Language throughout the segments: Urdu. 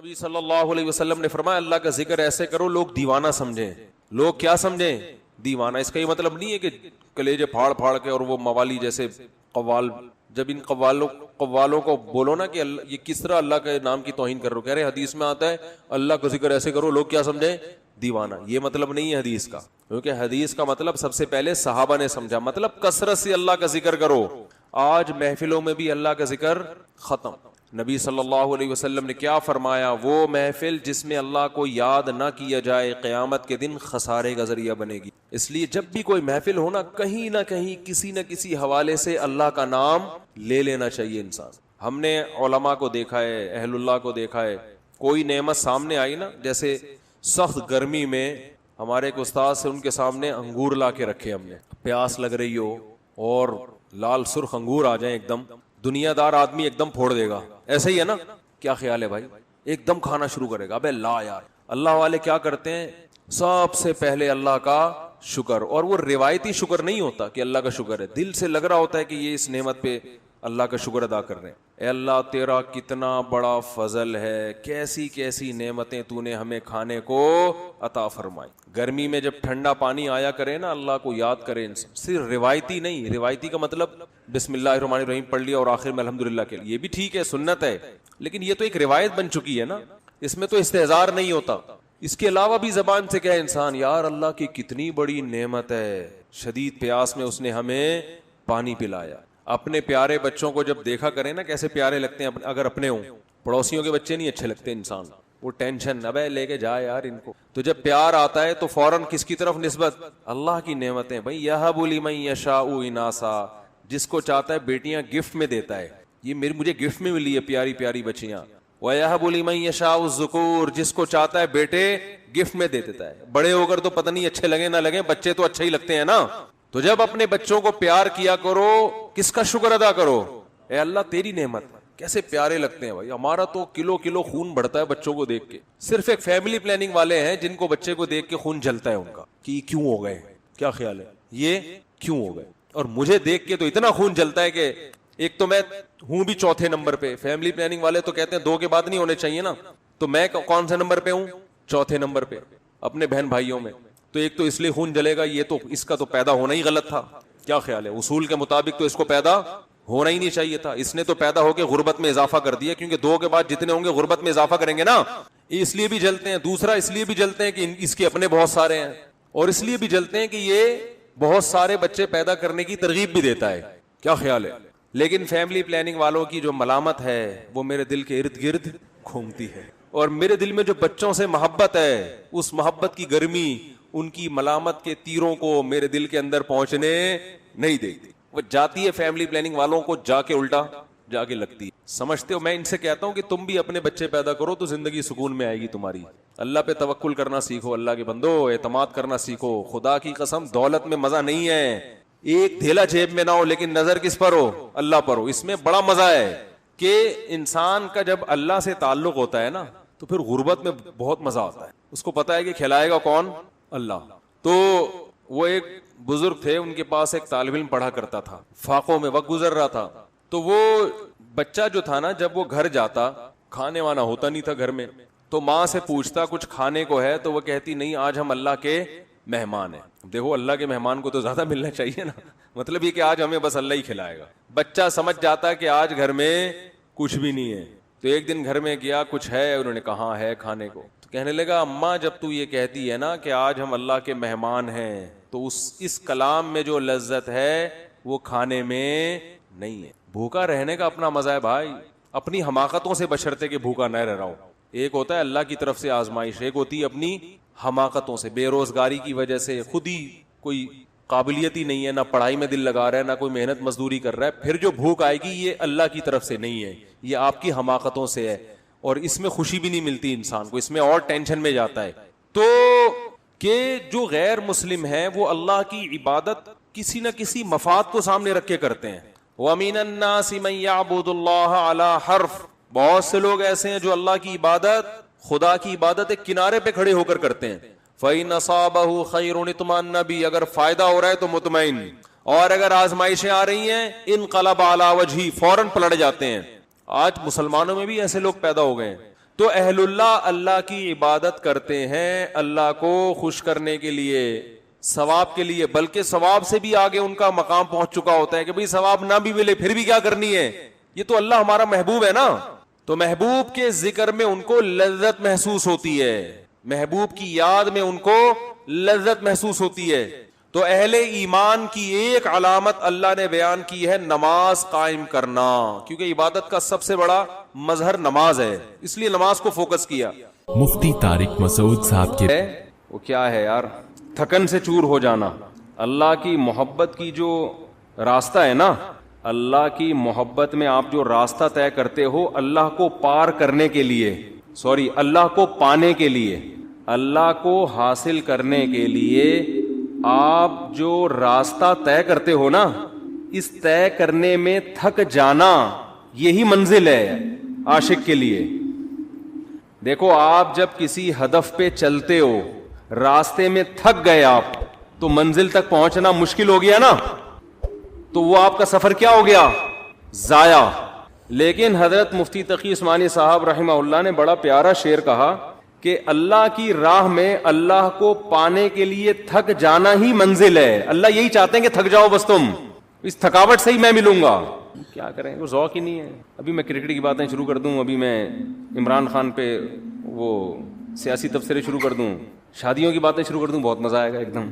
نبی صلی اللہ علیہ وسلم نے فرمایا اللہ کا ذکر ایسے کرو لوگ دیوانہ سمجھیں. لوگ کیا سمجھیں؟ دیوانہ. اس کا یہ مطلب نہیں ہے کہ کلیجے پھاڑ پھاڑ کے اور وہ موالی جیسے قوال. جب ان قوالوں کو بولو نا کہ یہ کس طرح اللہ کے نام کی توہین کر رہے ہو، کہہ رہے حدیث میں آتا ہے اللہ کا ذکر ایسے کرو لوگ کیا سمجھیں؟ دیوانہ. یہ مطلب نہیں ہے حدیث کا، کیونکہ حدیث کا مطلب سب سے پہلے صحابہ نے سمجھا، مطلب کثرت سے اللہ کا ذکر کرو. آج محفلوں میں بھی اللہ کا ذکر ختم. نبی صلی اللہ علیہ وسلم نے کیا فرمایا؟ وہ محفل جس میں اللہ کو یاد نہ کیا جائے قیامت کے دن خسارے کا ذریعہ بنے گی. اس لیے جب بھی کوئی محفل ہونا کہیں نہ کہیں کسی نہ کسی حوالے سے اللہ کا نام لے لینا چاہیے انسان. ہم نے علماء کو دیکھا ہے، اہل اللہ کو دیکھا ہے، کوئی نعمت سامنے آئی نا، جیسے سخت گرمی میں ہمارے ایک استاد سے ان کے سامنے انگور لا کے رکھے ہم نے، پیاس لگ رہی ہو اور لال سرخ انگور آ جائیں ایک دم، دنیا دار آدمی ایک دم پھوڑ دے گا. ایسا ہی ہے نا؟ کیا خیال ہے بھائی؟ ایک دم کھانا شروع کرے گا. ابے لا یار. اللہ والے کیا کرتے ہیں؟ سب سے پہلے اللہ کا شکر. اور وہ روایتی شکر نہیں ہوتا کہ اللہ کا شکر ہے، دل سے لگ رہا ہوتا ہے کہ یہ اس نعمت پہ اللہ کا شکر ادا کر رہے ہیں. اے اللہ تیرا کتنا بڑا فضل ہے، کیسی کیسی نعمتیں تو نے ہمیں کھانے کو عطا فرمائی. گرمی میں جب ٹھنڈا پانی آیا کرے نا اللہ کو یاد کرے انسان. صرف روایتی نہیں، روایتی کا مطلب بسم اللہ الرحمن الرحیم پڑھ لیا اور آخر میں الحمدللہ کے لیے، یہ بھی ٹھیک ہے سنت ہے، لیکن یہ تو ایک روایت بن چکی ہے نا، اس میں تو استہزار نہیں ہوتا. اس کے علاوہ بھی زبان سے کہے انسان یار اللہ کی کتنی بڑی نعمت ہے، شدید پیاس میں اس نے ہمیں پانی پلایا. اپنے پیارے بچوں کو جب دیکھا کریں نا کیسے پیارے لگتے ہیں، اگر اپنے ہوں. پڑوسیوں کے بچے نہیں اچھے لگتے انسان، وہ ٹینشن ابے لے کے جائے یار ان کو. تو جب پیار آتا ہے تو فوراً کس کی طرف نسبت؟ اللہ کی نعمتیں. بھائی یہب لمن یشاء اناسا، جس کو چاہتا ہے بیٹیاں گفٹ میں دیتا ہے. یہ مجھے گفٹ میں ملی ہے پیاری پیاری بچیاں. وَيَهَبُ لِمَن يَشَاءُ الذُّكُورَ، جس کو چاہتا ہے بیٹے گفٹ میں دے دیتا ہے. بڑے ہو کر تو پتہ نہیں اچھے لگے نہ لگے، بچے تو اچھے ہی لگتے ہیں نا. تو جب اپنے بچوں کو پیار کیا کرو کس کا شکر ادا کرو؟ اے اللہ تیری نعمت، کیسے پیارے لگتے ہیں بھائی. ہمارا تو کلو کلو خون بڑھتا ہے بچوں کو دیکھ کے. صرف ایک فیملی پلاننگ والے ہیں جن کو بچے کو دیکھ کے خون جلتا ہے ان کا کہ کیوں ہو گئے. کیا خیال ہے یہ کیوں ہو گئے؟ اور مجھے دیکھ کے تو اتنا خون جلتا ہے کہ ایک تو میں ہوں بھی چوتھے نمبر پہ. فیملی پلاننگ والے تو کہتے ہیں 2 کے بعد نہیں ہونے چاہیے نا، تو میں کون سے نمبر پہ ہوں؟ چوتھے نمبر پہ اپنے بہن بھائیوں میں. تو ایک تو اس لیے خون جلے گا، یہ تو اس کا تو پیدا ہونا ہی غلط تھا. کیا خیال ہے؟ اصول کے مطابق تو اس کو پیدا ہونا ہی نہیں چاہیے تھا. اس نے تو پیدا ہو کے غربت میں اضافہ کر دیا، کیونکہ 2 کے بعد جتنے ہوں گے غربت میں اضافہ کریں گے نا. اس لیے بھی جلتے ہیں. دوسرا اس لیے بھی جلتے ہیں کہ اس کے اپنے بہت سارے ہیں، اور اس لیے بھی جلتے ہیں کہ یہ بہت سارے بچے پیدا کرنے کی ترغیب بھی دیتا ہے. کیا خیال ہے؟ لیکن فیملی پلاننگ والوں کی جو ملامت ہے وہ میرے دل کے ارد گرد گھومتی ہے، اور میرے دل میں جو بچوں سے محبت ہے اس محبت کی گرمی ان کی ملامت کے تیروں کو میرے دل کے اندر پہنچنے نہیں دیتی. وہ جاتی ہے فیملی پلاننگ والوں کو جا کے الٹا جا کے لگتی ہے. سمجھتے ہو؟ میں ان سے کہتا ہوں کہ تم بھی اپنے بچے پیدا کرو تو زندگی سکون میں آئے گی تمہاری. اللہ پہ توکل کرنا سیکھو، اللہ کے بندو اعتماد کرنا سیکھو. خدا کی قسم دولت میں مزہ نہیں ہے. ایک دھیلا جیب میں نہ ہو لیکن نظر کس پر ہو؟ اللہ پر ہو. اس میں بڑا مزہ ہے کہ انسان کا جب اللہ سے تعلق ہوتا ہے نا تو پھر غربت میں بہت مزہ آتا ہے. اس کو پتا ہے کہ کھلائے گا کون؟ اللہ. تو وہ ایک بزرگ تھے، ان کے پاس ایک طالب علم پڑھا کرتا تھا، فاقوں میں وقت گزر رہا تھا. تو وہ بچہ جو تھا نا جب وہ گھر جاتا، کھانے وانا ہوتا نہیں تھا گھر میں، تو ماں سے پوچھتا کچھ کھانے کو ہے، تو وہ کہتی نہیں آج ہم اللہ کے مہمان ہیں. دیکھو اللہ کے مہمان کو تو زیادہ ملنا چاہیے نا، مطلب یہ کہ آج ہمیں بس اللہ ہی کھلائے گا. بچہ سمجھ جاتا کہ آج گھر میں کچھ بھی نہیں ہے. تو ایک دن گھر میں گیا، کچھ ہے؟ انہوں نے کہا ہے کھانے کو. تو کہنے لگا اماں جب تو یہ کہتی ہے نا کہ آج ہم اللہ کے مہمان ہیں تو اس کلام میں جو لذت ہے وہ کھانے میں نہیں ہے. بھوکا رہنے کا اپنا مزہ ہے بھائی، اپنی حماقتوں سے بشرطے کہ بھوکا نہ رہ رہا ہوں. ایک ہوتا ہے اللہ کی طرف سے آزمائش، ایک ہوتی ہے اپنی حماقتوں سے. بے روزگاری کی وجہ سے خود ہی کوئی قابلیت ہی نہیں ہے، نہ پڑھائی میں دل لگا رہا ہے، نہ کوئی محنت مزدوری کر رہا ہے، پھر جو بھوک آئے گی یہ اللہ کی طرف سے نہیں ہے، یہ آپ کی حماقتوں سے ہے. اور اس میں خوشی بھی نہیں ملتی انسان کو، اس میں اور ٹینشن میں جاتا ہے. تو کہ جو غیر مسلم ہیں وہ اللہ کی عبادت کسی نہ کسی مفاد کو سامنے رکھ کے کرتے ہیں. وَمِنَ النَّاسِ مَن يَعْبُدُ اللَّهَ عَلَى حَرْفٍ، بہت سے لوگ ایسے ہیں جو اللہ کی عبادت، خدا کی عبادت ایک کنارے پہ کھڑے ہو کر کرتے ہیں. فَإِنْ أَصَابَهُ خَيْرٌ اطْمَأَنَّ بِهِ، اگر فائدہ ہو رہا ہے تو مطمئن، اور اگر آزمائشیں آ رہی ہیں انقلب علی وجہی، فوراً پلٹ جاتے ہیں. آج مسلمانوں میں بھی ایسے لوگ پیدا ہو گئے ہیں تو اہل اللہ اللہ کی عبادت کرتے ہیں اللہ کو خوش کرنے کے لیے، ثواب کے لیے، بلکہ ثواب سے بھی آگے ان کا مقام پہنچ چکا ہوتا ہے کہ بھئی ثواب نہ بھی ملے پھر بھی کیا کرنی ہے، یہ تو اللہ ہمارا محبوب ہے نا، تو محبوب کے ذکر میں ان کو لذت محسوس ہوتی ہے، محبوب کی یاد میں ان کو لذت محسوس ہوتی ہے۔ تو اہل ایمان کی ایک علامت اللہ نے بیان کی ہے نماز قائم کرنا، کیونکہ عبادت کا سب سے بڑا مظہر نماز ہے، اس لیے نماز کو فوکس کیا۔ مفتی طارق مسعود صاحب کے وہ کیا ہے یار، تھکن سے چور ہو جانا۔ اللہ کی محبت کی جو راستہ ہے نا، اللہ کی محبت میں آپ جو راستہ طے کرتے ہو اللہ کو پار کرنے کے لیے، اللہ کو پانے کے لیے، اللہ کو حاصل کرنے کے لیے آپ جو راستہ طے کرتے ہو نا، اس طے کرنے میں تھک جانا یہی منزل ہے عاشق کے لیے۔ دیکھو آپ جب کسی ہدف پہ چلتے ہو، راستے میں تھک گئے آپ، تو منزل تک پہنچنا مشکل ہو گیا نا، تو وہ آپ کا سفر کیا ہو گیا؟ ضائع۔ لیکن حضرت مفتی تقی عثمانی صاحب رحمہ اللہ نے بڑا پیارا شعر کہا کہ اللہ کی راہ میں اللہ کو پانے کے لیے تھک جانا ہی منزل ہے۔ اللہ یہی چاہتے ہیں کہ تھک جاؤ بس، تم اس تھکاوٹ سے ہی میں ملوں گا۔ کیا کریں، وہ ذوق ہی نہیں ہے۔ ابھی میں کرکٹ کی باتیں شروع کر دوں، ابھی میں عمران خان پہ وہ سیاسی تبصرے شروع کر دوں، شادیوں کی باتیں شروع کر دوں، بہت مزہ آئے گا ایک دم۔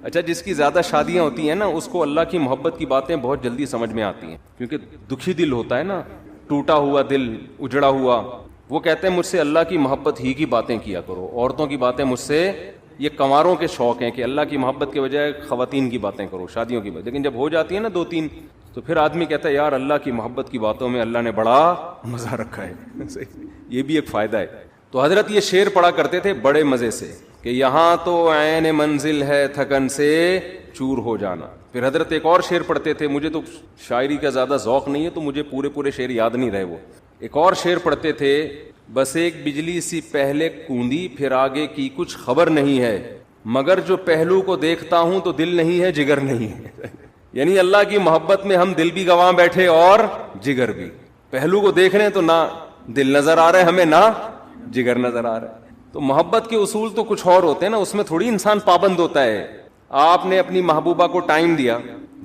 اچھا، جس کی زیادہ شادیاں ہوتی ہیں نا، اس کو اللہ کی محبت کی باتیں بہت جلدی سمجھ میں آتی ہیں، کیونکہ دکھی دل ہوتا ہے نا، ٹوٹا ہوا دل، اجڑا ہوا۔ وہ کہتے ہیں مجھ سے اللہ کی محبت ہی کی باتیں کیا کرو، عورتوں کی باتیں مجھ سے، یہ کنواروں کے شوق ہیں کہ اللہ کی محبت کے بجائے خواتین کی باتیں کرو، شادیوں کی باتیں۔ لیکن جب ہو جاتی ہے نا 2-3، تو پھر آدمی کہتا ہے یار اللہ کی محبت کی باتوں میں اللہ نے بڑا مزہ رکھا ہے۔ یہ بھی ایک فائدہ ہے۔ تو حضرت یہ شعر پڑھا کرتے تھے بڑے مزے سے کہ یہاں تو عین منزل ہے تھکن سے چور ہو جانا۔ پھر حضرت ایک اور شعر پڑھتے تھے، مجھے تو شاعری کا زیادہ ذوق نہیں ہے تو مجھے پورے شعر یاد نہیں رہے۔ وہ ایک اور شعر پڑھتے تھے، بس ایک بجلی سی پہلے کوندی پھر آگے کی کچھ خبر نہیں ہے، مگر جو پہلو کو دیکھتا ہوں تو دل نہیں ہے جگر نہیں ہے۔ یعنی اللہ کی محبت میں ہم دل بھی گواں بیٹھے اور جگر بھی، پہلو کو دیکھ رہے ہیں تو نہ دل نظر آ رہا ہے ہمیں، نہ جگر نظر آ رہا ہے۔ تو محبت کے اصول تو کچھ اور ہوتے ہیں نا، اس میں تھوڑی انسان پابند ہوتا ہے۔ آپ نے اپنی محبوبہ کو ٹائم دیا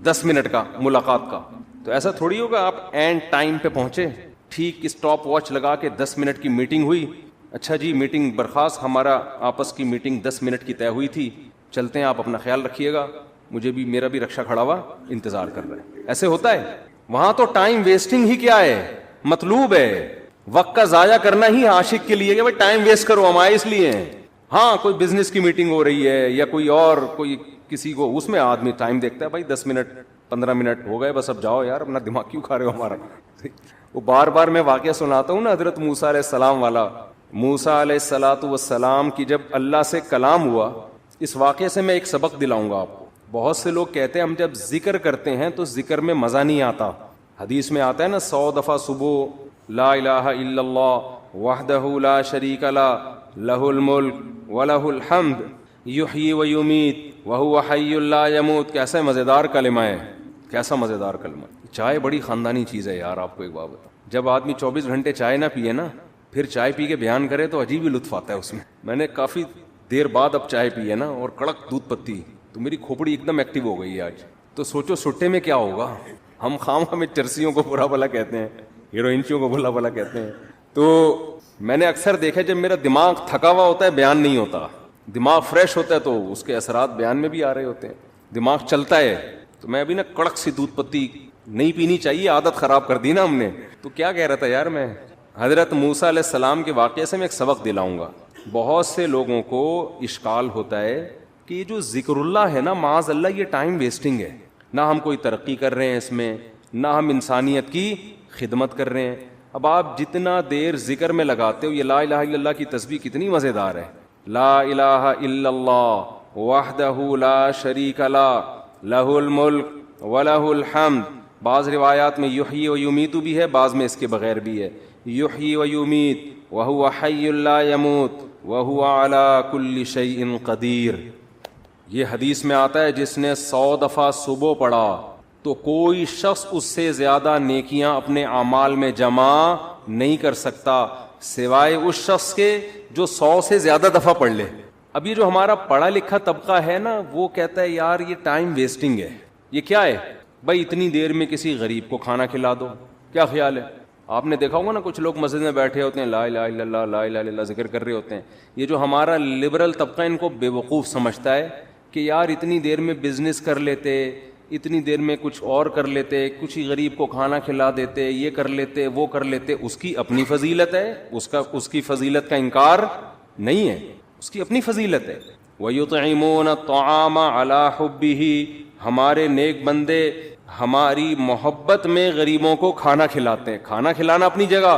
10 منٹ کا ملاقات کا، تو ایسا تھوڑی ہوگا آپ اینڈ ٹائم پہ پہنچے، ٹھیک اسٹاپ واچ لگا کے 10 منٹ کی میٹنگ ہوئی، اچھا جی میٹنگ برخاست، ہمارا آپس کی میٹنگ 10 منٹ کی طے ہوئی تھی، چلتے ہیں، آپ اپنا خیال رکھیے گا، مجھے بھی، میرا بھی رکشا کھڑا ہوا انتظار کر رہا ہے۔ ایسے ہوتا ہے وہاں، تو ٹائم ویسٹنگ ہی کیا ہے، مطلوب ہے۔ وقت کا ضائع کرنا ہی عاشق کے لیے کہ بھائی ٹائم ویسٹ کرو، ہم آئے اس لیے ہیں۔ ہاں کوئی بزنس کی میٹنگ ہو رہی ہے یا کوئی اور کوئی کسی کو، اس میں آدمی ٹائم دیکھتا ہے، بھائی 10 منٹ 15 منٹ ہو گئے بس، اب جاؤ یار، اپنا دماغ کیوں کھا رہے ہو ہمارا۔ وہ بار بار میں واقعہ سناتا ہوں نا حضرت موسیٰ علیہ السلام والا، موسیٰ علیہ السلام کی جب اللہ سے کلام ہوا، اس واقعے سے میں ایک سبق دلاؤں گا آپ کو۔ بہت سے لوگ کہتے ہیں ہم جب ذکر کرتے ہیں تو ذکر میں مزہ نہیں آتا، حدیث میں آتا ہے نا 100 دفعہ صبح لا الہ الا اللہ وحدہ لا شریک لہ لہ الملک ولہ الحمد یحیی و یمیت وہو حی لا یموت۔ کیسا مزیدار کلمہ ہے، کیسا مزیدار کلمہ۔ چائے بڑی خاندانی چیز ہے یار، آپ کو ایک بات بتاؤں، جب آدمی 24 گھنٹے چائے نہ پیے نا، پھر چائے پی کے بیان کرے تو عجیب ہی لطف آتا ہے اس میں۔ میں نے کافی دیر بعد اب چائے پی ہے نا، اور کڑک دودھ پتی، تو میری کھوپڑی ایک دم ایکٹیو ہو گئی ہے آج۔ تو سوچو سٹے میں کیا ہوگا، ہم خام ہمیں چرسیوں کو برا بھلا کہتے ہیں، ہیروئنچیوں کو برا بھلا کہتے ہیں۔ تو میں نے اکثر دیکھا جب میرا دماغ تھکا ہوا ہوتا ہے بیان نہیں ہوتا، دماغ فریش ہوتا ہے تو اس کے اثرات بیان میں بھی آ رہے ہوتے ہیں، دماغ چلتا ہے۔ تو میں ابھی نا کڑک سی دودھ پتی نہیں پینی چاہیے، عادت خراب کر دی نا ہم نے۔ تو کیا کہہ رہا تھا یار میں، حضرت موسیٰ علیہ السلام کے واقعے سے میں ایک سبق دلاؤں گا۔ بہت سے لوگوں کو اشکال ہوتا ہے کہ یہ جو ذکر اللہ ہے نا، معاذ اللہ یہ ٹائم ویسٹنگ ہے، نہ ہم کوئی ترقی کر رہے ہیں اس میں، نہ ہم انسانیت کی خدمت کر رہے ہیں۔ اب آپ جتنا دیر ذکر میں لگاتے ہو، یہ لا الہ الا اللہ کی تسبیح کتنی مزیدار ہے، لا الہ الا اللہ وحدہ لا شریک لہ لہ الملک ولہ الحمد۔ بعض روایات میں یحیی و یمیت بھی ہے، بعض میں اس کے بغیر بھی ہے، یحیی و یمیت وہو حی لا یموت وہو علی کل شیء قدیر۔ یہ حدیث میں آتا ہے جس نے 100 دفعہ صبح پڑھا تو کوئی شخص اس سے زیادہ نیکیاں اپنے اعمال میں جمع نہیں کر سکتا سوائے اس شخص کے جو 100 سے زیادہ دفعہ پڑھ لے. اب یہ جو ہمارا پڑھا لکھا طبقہ ہے نا, وہ کہتا ہے یار یہ ٹائم ویسٹنگ ہے. یہ کیا ہے بھائی, اتنی دیر میں کسی غریب کو کھانا کھلا دو. کیا خیال ہے؟ آپ نے دیکھا ہوگا نا, کچھ لوگ مسجد میں بیٹھے ہوتے ہیں, لا الہ الا اللہ لا الہ الا اللہ ذکر کر رہے ہوتے ہیں. یہ جو ہمارا لبرل طبقہ ان کو بے وقوف سمجھتا ہے کہ یار اتنی دیر میں بزنس کر لیتے, اتنی دیر میں کچھ اور کر لیتے, کچھ ہی غریب کو کھانا کھلا دیتے, یہ کر لیتے وہ کر لیتے. اس کی اپنی فضیلت ہے, اس کی فضیلت کا انکار نہیں ہے, اس کی اپنی فضیلت ہے. وَيُطْعِمُونَ الطَّعَامَ عَلَى حُبِّهِ, ہمارے نیک بندے ہماری محبت میں غریبوں کو کھانا کھلاتے ہیں. کھانا کھلانا اپنی جگہ,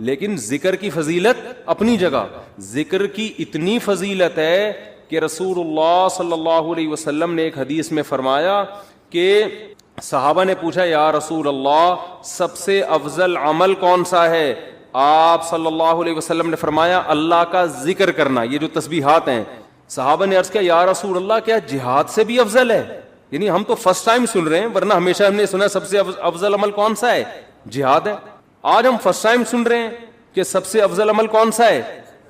لیکن ذکر کی فضیلت اپنی جگہ. ذکر کی اتنی فضیلت ہے کہ رسول اللہ صلی اللہ علیہ وسلم نے ایک حدیث میں فرمایا کہ صحابہ نے پوچھا یا رسول اللہ سب سے افضل عمل کون سا ہے؟ آپ صلی اللہ علیہ وسلم نے فرمایا اللہ کا ذکر کرنا, یہ جو تسبیحات ہیں. صحابہ نے عرض کیا یا رسول اللہ کیا جہاد سے بھی افضل ہے؟ یعنی ہم تو فرسٹ ٹائم سن رہے ہیں, ورنہ ہمیشہ ہم نے سنا سب سے افضل عمل کون سا ہے؟ جہاد ہے. آج ہم فرسٹ ٹائم سن رہے ہیں کہ سب سے افضل عمل کون سا ہے؟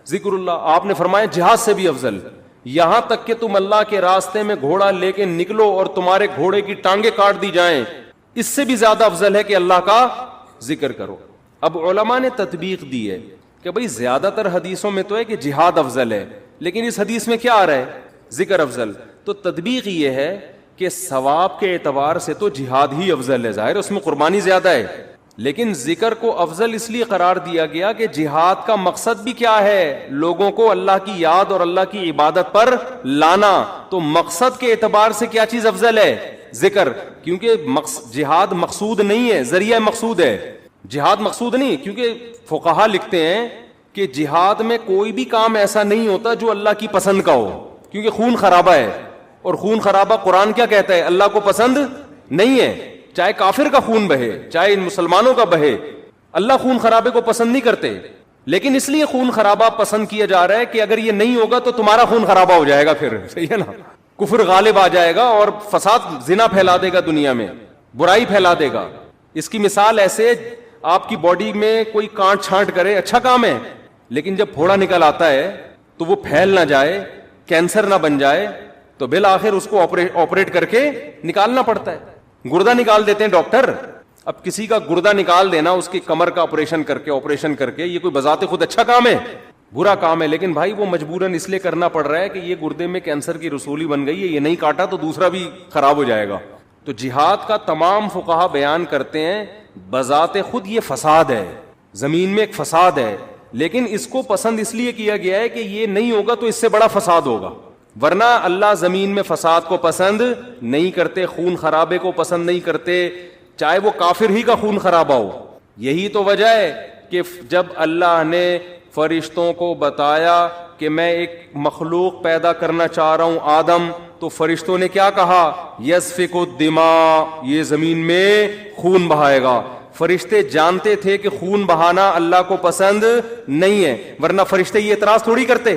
ذکر اللہ. آپ نے فرمایا جہاد سے بھی افضل. یہاں تک کہ تم اللہ کے راستے میں گھوڑا لے کے نکلو اور تمہارے گھوڑے کی ٹانگیں کاٹ دی جائیں, اس سے بھی زیادہ افضل ہے کہ اللہ کا ذکر کرو. اب علماء نے تطبیق دی ہے کہ بھئی زیادہ تر حدیثوں میں تو ہے کہ جہاد افضل ہے, لیکن اس حدیث میں کیا آ رہا ہے؟ ذکر افضل. تو تطبیق یہ ہے کہ ثواب کے اعتبار سے تو جہاد ہی افضل ہے, ظاہر اس میں قربانی زیادہ ہے, لیکن ذکر کو افضل اس لیے قرار دیا گیا کہ جہاد کا مقصد بھی کیا ہے؟ لوگوں کو اللہ کی یاد اور اللہ کی عبادت پر لانا. تو مقصد کے اعتبار سے کیا چیز افضل ہے؟ ذکر. کیونکہ جہاد مقصود نہیں ہے, ذریعہ مقصود ہے. جہاد مقصود نہیں, کیونکہ فقہا لکھتے ہیں کہ جہاد میں کوئی بھی کام ایسا نہیں ہوتا جو اللہ کی پسند کا ہو, کیونکہ خون خرابہ ہے, اور خون خرابہ قرآن کیا کہتا ہے؟ اللہ کو پسند نہیں ہے. چاہے کافر کا خون بہے, چاہے ان مسلمانوں کا بہے, اللہ خون خرابے کو پسند نہیں کرتے. لیکن اس لیے خون خرابہ پسند کیا جا رہا ہے کہ اگر یہ نہیں ہوگا تو تمہارا خون خرابہ ہو جائے گا, پھر صحیح ہے نا, کفر غالب آ جائے گا اور فساد زنا پھیلا دے گا, دنیا میں برائی پھیلا دے گا. اس کی مثال ایسے, آپ کی باڈی میں کوئی کانٹ چھانٹ کرے, اچھا کام ہے, لیکن جب پھوڑا نکل آتا ہے تو وہ پھیل نہ جائے, کینسر نہ بن جائے, تو بالآخر اس کو آپریٹ کر کے نکالنا پڑتا ہے. گردہ نکال دیتے ہیں ڈاکٹر. اب کسی کا گردہ نکال دینا, اس کی کمر کا آپریشن کر کے, یہ کوئی بذات خود اچھا کام ہے؟ برا کام ہے. لیکن بھائی وہ مجبوراً اس لیے کرنا پڑ رہا ہے کہ یہ گردے میں کینسر کی رسولی بن گئی ہے, یہ نہیں کاٹا تو دوسرا بھی خراب ہو جائے گا. تو جہاد کا تمام فقہا بیان کرتے ہیں بذات خود یہ فساد ہے, زمین میں ایک فساد ہے, لیکن اس کو پسند اس لیے کیا گیا ہے کہ یہ نہیں ہوگا تو اس سے بڑا فساد ہوگا. ورنہ اللہ زمین میں فساد کو پسند نہیں کرتے, خون خرابے کو پسند نہیں کرتے, چاہے وہ کافر ہی کا خون خرابہ ہو. یہی تو وجہ ہے کہ جب اللہ نے فرشتوں کو بتایا کہ میں ایک مخلوق پیدا کرنا چاہ رہا ہوں آدم, تو فرشتوں نے کیا کہا؟ یسفک الدماء, یہ زمین میں خون بہائے گا. فرشتے جانتے تھے کہ خون بہانا اللہ کو پسند نہیں ہے, ورنہ فرشتے یہ اعتراض تھوڑی کرتے,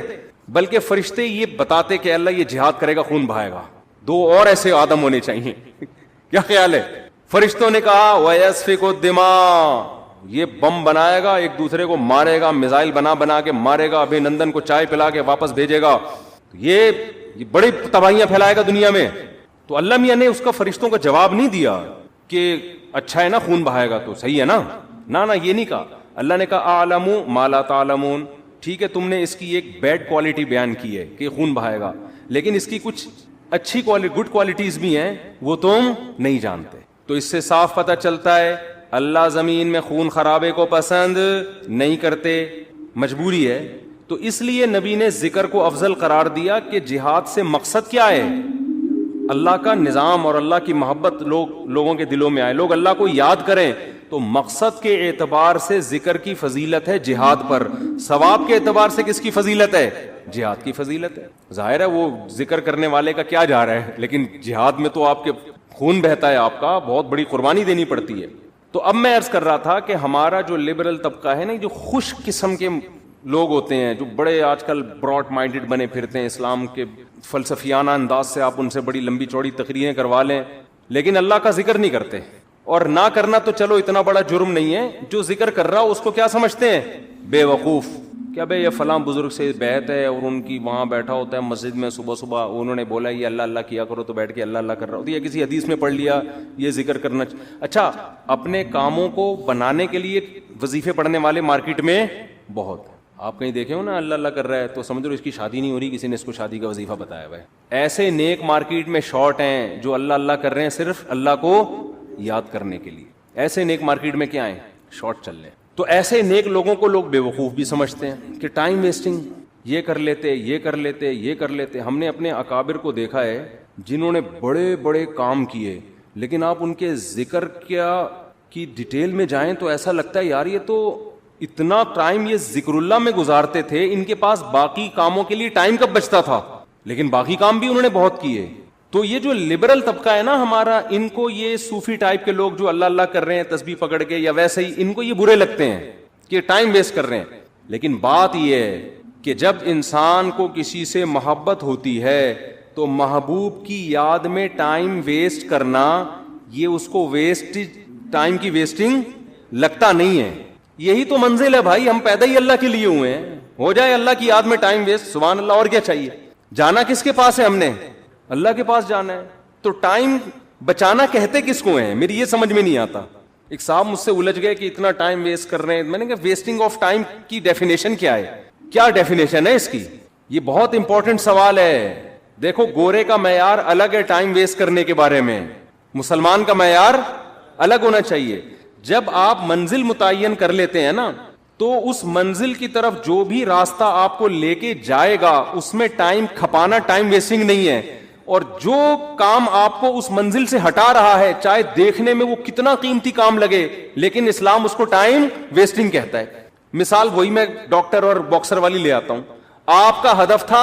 بلکہ فرشتے یہ بتاتے کہ اللہ یہ جہاد کرے گا, خون بہائے گا, 2 اور ایسے آدم ہونے چاہیے. کیا خیال ہے؟ فرشتوں نے کہا وَيَسْفِكُ الدِّمَاء, یہ بم بنائے گا, ایک دوسرے کو مارے گا, میزائل بنا کے مارے گا, ابھی نندن کو چائے پلا کے واپس بھیجے گا, یہ بڑی تباہیاں پھیلائے گا دنیا میں. تو اللہ میاں نے اس کا فرشتوں کا جواب نہیں دیا کہ اچھا ہے نا خون بہائے گا تو صحیح ہے نا, نہ یہ نہیں کہا. اللہ نے کہا اعلم ما لا تعلمون, ٹھیک ہے تم نے اس کی ایک بیڈ کوالٹی بیان کی ہے کہ خون بہائے گا, لیکن اس کی کچھ اچھی گڈ کوالٹیز بھی ہیں وہ تم نہیں جانتے. تو اس سے صاف پتہ چلتا ہے اللہ زمین میں خون خرابے کو پسند نہیں کرتے, مجبوری ہے. تو اس لیے نبی نے ذکر کو افضل قرار دیا کہ جہاد سے مقصد کیا ہے؟ اللہ کا نظام اور اللہ کی محبت لوگوں کے دلوں میں آئے, لوگ اللہ کو یاد کریں. تو مقصد کے اعتبار سے ذکر کی فضیلت ہے جہاد پر, ثواب کے اعتبار سے کس کی فضیلت ہے؟ جہاد کی فضیلت ہے. ظاہر ہے وہ ذکر کرنے والے کا کیا جا رہا ہے, لیکن جہاد میں تو آپ کے خون بہتا ہے, آپ کا بہت بڑی قربانی دینی پڑتی ہے. تو اب میں عرض کر رہا تھا کہ ہمارا جو لبرل طبقہ ہے نا, جو خوش قسم کے لوگ ہوتے ہیں, جو بڑے آج کل براڈ مائنڈڈ بنے پھرتے ہیں, اسلام کے فلسفیانہ انداز سے آپ ان سے بڑی لمبی چوڑی تقریریں کروا لیں, لیکن اللہ کا ذکر نہیں کرتے, اور نہ کرنا تو چلو اتنا بڑا جرم نہیں ہے. جو ذکر کر رہا اس کو کیا سمجھتے ہیں؟ بے وقوف. کیا بھائی یہ فلاں بزرگ سے بیعت ہے اور ان کی وہاں بیٹھا ہوتا ہے مسجد میں, صبح صبح انہوں نے بولا یہ اللہ اللہ کیا کرو تو بیٹھ کے اللہ اللہ کر رہا ہوتا ہے, یا کسی حدیث میں پڑھ لیا یہ ذکر کرنا. اچھا, اپنے کاموں کو بنانے کے لیے وظیفے پڑھنے والے مارکیٹ میں بہت. آپ کہیں دیکھے ہو نا اللہ اللہ کر رہا ہے تو سمجھ لو اس کی شادی نہیں ہو رہی, کسی نے اس کو شادی کا وظیفہ بتایا ہوا ہے. ایسے نیک مارکیٹ میں شارٹ ہیں جو اللہ اللہ کر رہے ہیں صرف اللہ کو یاد کرنے کے لیے. ایسے نیک مارکیٹ میں کیا ہیں؟ شارٹ چل رہے ہیں. تو ایسے نیک لوگوں کو لوگ بے وقوف بھی سمجھتے ہیں کہ ٹائم ویسٹنگ, یہ کر لیتے یہ کر لیتے یہ کر لیتے. ہم نے اپنے اکابر کو دیکھا ہے جنہوں نے بڑے بڑے کام کیے, لیکن آپ ان کے ذکر کی ڈیٹیل میں جائیں تو ایسا لگتا ہے یار یہ تو اتنا ٹائم یہ ذکر اللہ میں گزارتے تھے, ان کے پاس باقی کاموں کے لیے ٹائم کب بچتا تھا, لیکن باقی کام بھی انہوں نے بہت کیے. تو یہ جو لبرل طبقہ ہے نا ہمارا, ان کو یہ صوفی ٹائپ کے لوگ جو اللہ اللہ کر رہے ہیں تسبیح پکڑ کے یا ویسے ہی, ان کو یہ برے لگتے ہیں کہ ٹائم ویسٹ کر رہے ہیں. لیکن بات یہ ہے کہ جب انسان کو کسی سے محبت ہوتی ہے تو محبوب کی یاد میں ٹائم ویسٹ کرنا یہ اس کو ویسٹ ٹائم کی ویسٹنگ لگتا نہیں ہے. یہی تو منزل ہے بھائی, ہم پیدا ہی اللہ کے لیے ہوئے ہیں. ہو جائے اللہ کی یاد میں ٹائم ویسٹ, سبحان اللہ, اور کیا چاہیے. جانا کس کے پاس ہے, ہم نے اللہ کے پاس جانا ہے. تو ٹائم بچانا کہتے کس کو ہیں, میری یہ سمجھ میں نہیں آتا. ایک صاحب مجھ سے الجھ گئے کہ اتنا ٹائم ویسٹ کر رہے ہیں. میں نے کہا ویسٹنگ آف ٹائم کی ڈیفینیشن کیا ہے, کیا ڈیفینیشن ہے اس کی؟ یہ بہت امپورٹنٹ سوال ہے. دیکھو گورے کا معیار الگ ہے ٹائم ویسٹ کرنے کے بارے میں, مسلمان کا معیار الگ ہونا چاہیے. جب آپ منزل متعین کر لیتے ہیں نا تو اس منزل کی طرف جو بھی راستہ آپ کو لے کے جائے گا اس میں ٹائم کھپانا ٹائم ویسٹنگ نہیں ہے. اور جو کام آپ کو اس منزل سے ہٹا رہا ہے چاہے دیکھنے میں وہ کتنا قیمتی کام لگے, لیکن اسلام اس کو ٹائم ویسٹنگ کہتا ہے. مثال وہی میں ڈاکٹر اور باکسر والی لے آتا ہوں. آپ کا ہدف تھا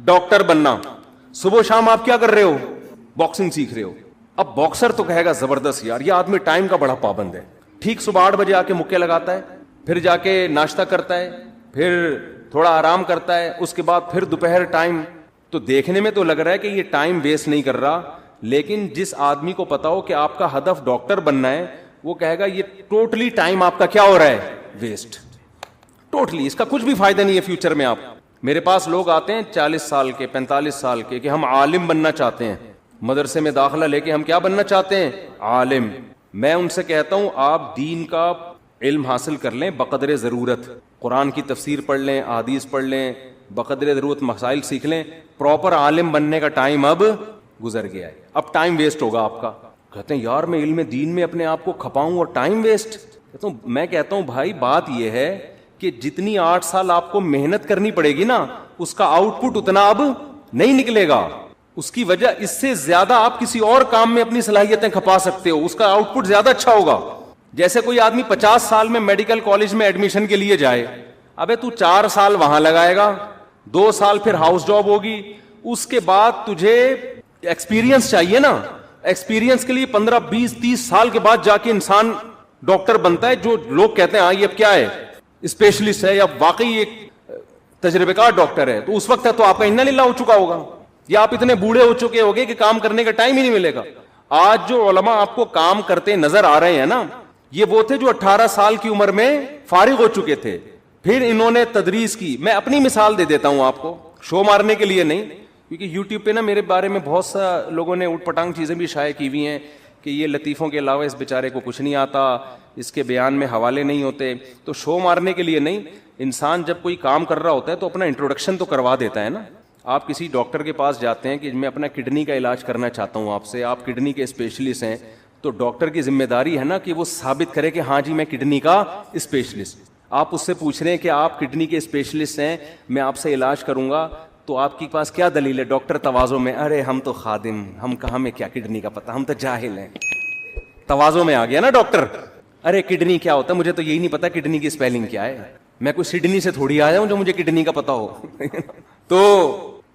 ڈاکٹر بننا, صبح شام آپ کیا کر رہے ہو؟ باکسنگ سیکھ رہے ہو. اب باکسر تو کہے گا زبردست یار یہ آدمی ٹائم کا بڑا پابند ہے. ٹھیک صبح 8 بجے آ کے مکے لگاتا ہے, پھر جا کے ناشتہ کرتا ہے, پھر تھوڑا آرام کرتا ہے, اس کے بعد پھر دوپہر ٹائم. تو دیکھنے میں تو لگ رہا ہے کہ یہ ٹائم ویسٹ نہیں کر رہا, لیکن جس آدمی کو پتا ہو کہ آپ کا ہدف ڈاکٹر بننا ہے وہ کہے گا یہ ٹوٹلی ٹائم آپ کا کیا ہو رہا ہے, ویسٹ. ٹوٹلی اس کا کچھ بھی فائدہ نہیں ہے فیوچر میں. آپ میرے پاس لوگ آتے ہیں 40 سال کے 45 سال کے کہ ہم عالم بننا چاہتے ہیں, مدرسے میں داخلہ لے کے ہم کیا بننا چاہتے ہیں, عالم. میں ان سے کہتا ہوں آپ دین کا علم حاصل کر لیں بقدر ضرورت, قرآن کی تفسیر پڑھ لیں, احادیث پڑھ لیں, بقدر ضرورت مسائل سیکھ لیں. پراپر عالم بننے کا ٹائم اب گزر گیا ہے, اب ٹائم ویسٹ ہوگا آپ کا. کہتے ہیں یار میں علم دین میں اپنے آپ کو کھپاؤں اور ٹائم ویسٹ. میں کہتا ہوں بھائی بات یہ ہے کہ جتنی 8 سال آپ کو محنت کرنی پڑے گی نا اس کا آؤٹ پٹ اتنا اب نہیں نکلے گا. اس کی وجہ اس سے زیادہ آپ کسی اور کام میں اپنی صلاحیتیں کھپا سکتے ہو, اس کا آؤٹ پٹ زیادہ اچھا ہوگا. جیسے کوئی آدمی 50 سال میں میڈیکل کالج میں ایڈمیشن کے لیے جائے, ابے تو 4 سال وہاں لگائے گا, 2 سال پھر ہاؤس جاب ہوگی, اس کے بعد تجھے ایکسپیرینس چاہیے نا. ایکسپیرینس کے لیے 15 20 30 سال کے بعد جا کے انسان ڈاکٹر بنتا ہے, جو لوگ کہتے ہیں ہاں یہ اب کیا ہے, اسپیشلسٹ ہے یا واقعی ایک تجربے کار ڈاکٹر ہے. تو اس وقت ہے تو آپ کا انا للہ ہو چکا ہوگا, یا آپ اتنے بوڑھے ہو چکے ہوگے کہ کام کرنے کا ٹائم ہی نہیں ملے گا. آج جو علماء آپ کو کام کرتے نظر آ رہے ہیں نا یہ وہ تھے جو 18 سال کی عمر میں فارغ ہو چکے تھے, پھر انہوں نے تدریس کی. میں اپنی مثال دے دیتا ہوں آپ کو, شو مارنے کے لیے نہیں, کیونکہ یوٹیوب پہ نا میرے بارے میں بہت سا لوگوں نے اوٹ پٹانگ چیزیں بھی شائع کی ہوئی ہیں کہ یہ لطیفوں کے علاوہ اس بیچارے کو کچھ نہیں آتا, اس کے بیان میں حوالے نہیں ہوتے. تو شو مارنے کے لیے نہیں, انسان جب کوئی کام کر رہا ہوتا ہے تو اپنا انٹروڈکشن تو کروا دیتا ہے نا. آپ کسی ڈاکٹر کے پاس جاتے ہیں کہ میں اپنا کڈنی کا علاج کرنا چاہتا ہوں آپ سے, آپ کڈنی کے اسپیشلسٹ ہیں, تو ڈاکٹر کی ذمہ داری ہے نا کہ وہ ثابت کرے کہ ہاں جی میں کڈنی کا اسپیشلسٹ. آپ اس سے پوچھ رہے ہیں کہ آپ کڈنی کے اسپیشلسٹ ہیں, میں آپ سے علاج کروں گا, تو آپ کے پاس کیا دلیل ہے؟ ڈاکٹر تواضع میں, ارے ہم تو خادم, ہم کہاں میں کیا کڈنی کا پتہ, ہم تو جاہل ہیں. تواضع میں آ گیا نا ڈاکٹر, ارے کڈنی کیا ہوتا ہے, مجھے تو یہی نہیں پتا کڈنی کی اسپیلنگ کیا ہے, میں کوئی سڈنی سے تھوڑی آیا ہوں جو مجھے کڈنی کا پتا ہو. تو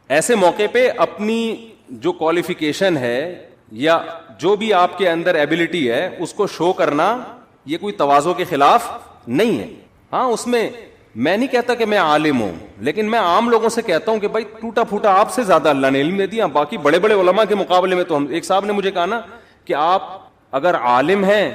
ایسے موقع پہ اپنی جو کوالیفیکیشن ہے یا جو بھی آپ کے اندر ایبلٹی ہے اس کو شو کرنا یہ کوئی تواضع کے خلاف نہیں ہے. ہاں اس میں نہیں کہتا کہ میں عالم ہوں, لیکن میں عام لوگوں سے کہتا ہوں کہ بھائی ٹوٹا پھوٹا آپ سے زیادہ اللہ نے علم دے دیا, باقی بڑے بڑے علماء کے مقابلے میں تو ہم. ایک صاحب نے مجھے کہا نا کہ آپ اگر عالم ہیں,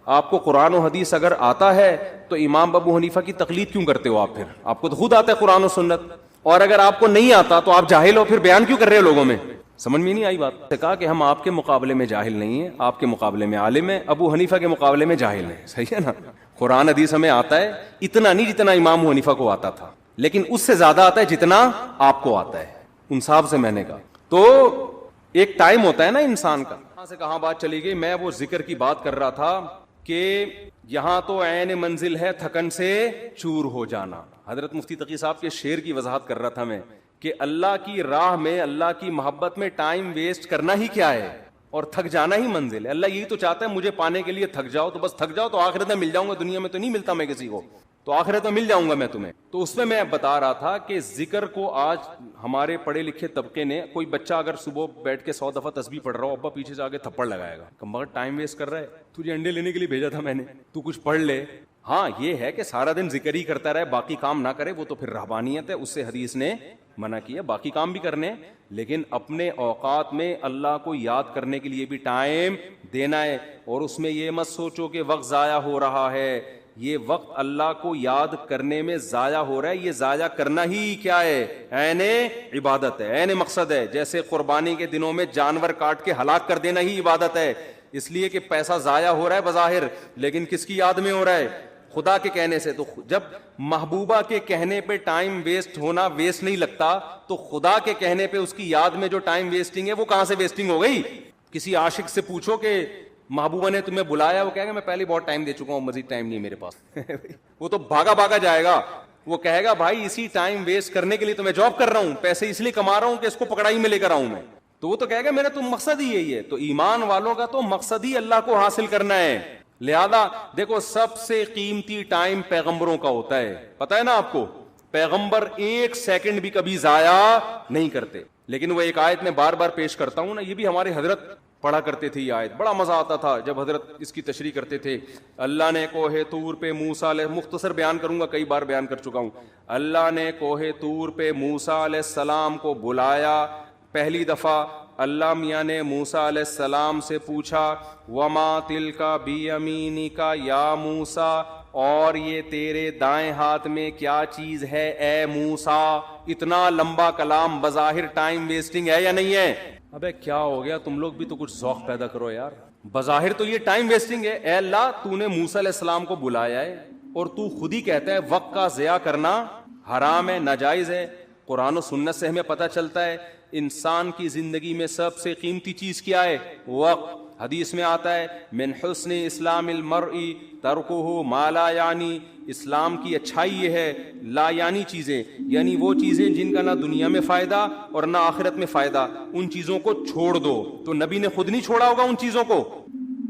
آپ کو قرآن و حدیث اگر آتا ہے تو امام ابو حنیفہ کی تقلید کیوں کرتے ہو آپ؟ پھر آپ کو تو خود آتا ہے قرآن و سنت, اور اگر آپ کو نہیں آتا تو آپ جاہل ہو, پھر بیان کیوں کر رہے ہو لوگوں میں؟ سمجھ میں نہیں آئی بات؟ کہا کہ ہم آپ کے مقابلے میں جاہل نہیں ہیں, آپ کے مقابلے میں عالم ہیں, ابو حنیفہ کے مقابلے میں جاہل ہیں. صحیح ہے نا؟ قرآن حدیث ہمیں آتا ہے اتنا نہیں جتنا امام ابو حنیفہ کو آتا تھا, لیکن اس سے زیادہ آتا ہے جتنا آپ کو آتا ہے. انصاف سے میں نے کہا. تو ایک ٹائم ہوتا ہے نا انسان کا. کہاں سے کہاں بات چلی گئی؟ میں وہ ذکر کی بات کر رہا تھا کہ یہاں تو عین منزل ہے تھکن سے چور ہو جانا. حضرت مفتی تقی صاحب کے شعر کی وضاحت کر رہا تھا میں کہ اللہ کی راہ میں, اللہ کی محبت میں ٹائم ویسٹ کرنا ہی کیا ہے, اور تھک جانا ہی منزل ہے. اللہ یہی تو چاہتا ہے مجھے پانے کے لیے تھک جاؤ, تو بس تھک جاؤ تو آخرت میں مل جاؤں گا, دنیا میں تو نہیں ملتا میں کسی کو, تو آخرت میں مل جاؤں گا میں تمہیں. تو اس میں بتا رہا تھا کہ ذکر کو آج ہمارے پڑھے لکھے طبقے نے, کوئی بچہ اگر صبح بیٹھ کے 100 دفعہ تسبیح پڑھ رہا ہو, ابا پیچھے سے آگے تھپڑ لگائے گا, مگر ٹائم ویسٹ کر رہا ہے, تجھے انڈے لینے کے لیے بھیجا تھا میں نے, تو کچھ پڑھ لے. ہاں یہ ہے کہ سارا دن ذکر ہی کرتا رہے, باقی کام نہ کرے, وہ تو پھر رہبانیت ہے, اس سے حدیث نے منع کیا. باقی کام بھی کرنے, لیکن اپنے اوقات میں اللہ کو یاد کرنے کے لیے بھی ٹائم دینا ہے. اور اس میں یہ مت سوچو کہ وقت ضائع ہو رہا ہے, یہ وقت اللہ کو یاد کرنے میں ضائع ہو رہا ہے. یہ ضائع کرنا ہی کیا ہے؟ عین عبادت ہے, عین مقصد ہے. جیسے قربانی کے دنوں میں جانور کاٹ کے ہلاک کر دینا ہی عبادت ہے, اس لیے کہ پیسہ ضائع ہو رہا ہے بظاہر, لیکن کس کی یاد میں ہو رہا ہے؟ خدا کے کہنے سے. تو جب محبوبہ کے کہنے پہ ٹائم ویسٹ ہونا ویسٹ نہیں لگتا, تو خدا کے کہنے پہ اس کی یاد میں جو ٹائم ویسٹنگ ہے وہ کہاں سے ویسٹنگ ہو گئی؟ کسی عاشق سے پوچھو کہ محبوبہ نے تمہیں بلایا, وہ کہے گا میں پہلے بہت ٹائم دے چکا ہوں, مزید ٹائم نہیں میرے پاس. وہ تو بھاگا بھاگا جائے گا, وہ کہے گا بھائی اسی ٹائم ویسٹ کرنے کے لیے تو میں جاب کر رہا ہوں, پیسے اس لیے کما رہا ہوں کہ اس کو پکڑائی میں لے کر آؤں میں. تو وہ تو کہے گا میرا تو مقصد ہی یہی ہے. تو ایمان والوں کا تو مقصد ہی اللہ کو حاصل کرنا ہے. لہذا دیکھو سب سے قیمتی ٹائم پیغمبروں کا ہوتا ہے, پتہ ہے نا آپ کو؟ پیغمبر ایک سیکنڈ بھی کبھی ضائع نہیں کرتے. لیکن وہ ایک آیت میں بار بار پیش کرتا ہوں نا, یہ بھی ہمارے حضرت پڑھا کرتے تھے, یہ آیت بڑا مزہ آتا تھا جب حضرت اس کی تشریح کرتے تھے. اللہ نے کوہ طور پہ موسیٰ علیہ, مختصر بیان کروں گا, کئی بار بیان کر چکا ہوں. اللہ نے کوہ طور پہ موسیٰ علیہ السلام کو بلایا. پہلی دفعہ اللہ میاں نے موسیٰ علیہ السلام سے پوچھا وما تلکا بیمینک یا موسیٰ, اور یہ تیرے دائیں ہاتھ میں کیا چیز ہے اے موسیٰ. اتنا لمبا کلام بظاہر ٹائم ویسٹنگ ہے یا نہیں ہے؟ ابے کیا ہو گیا, تم لوگ بھی تو کچھ ذوق پیدا کرو یار. بظاہر تو یہ ٹائم ویسٹنگ ہے. اے اللہ تو نے موسیٰ علیہ السلام کو بلایا ہے اور تو خود ہی کہتا ہے وقت کا ضیاع کرنا حرام ہے, ناجائز ہے. قرآن و سنت سے ہمیں پتہ چلتا ہے انسان کی زندگی میں سب سے قیمتی چیز کیا ہے؟ وقت. حدیث میں آتا ہے من حسن اسلام المرء ترکہ ما لا یعنی, اسلام کی اچھائی یہ ہے لا یعنی چیزیں, یعنی وہ چیزیں جن کا نہ دنیا میں فائدہ اور نہ آخرت میں فائدہ, ان چیزوں کو چھوڑ دو. تو نبی نے خود نہیں چھوڑا ہوگا ان چیزوں کو,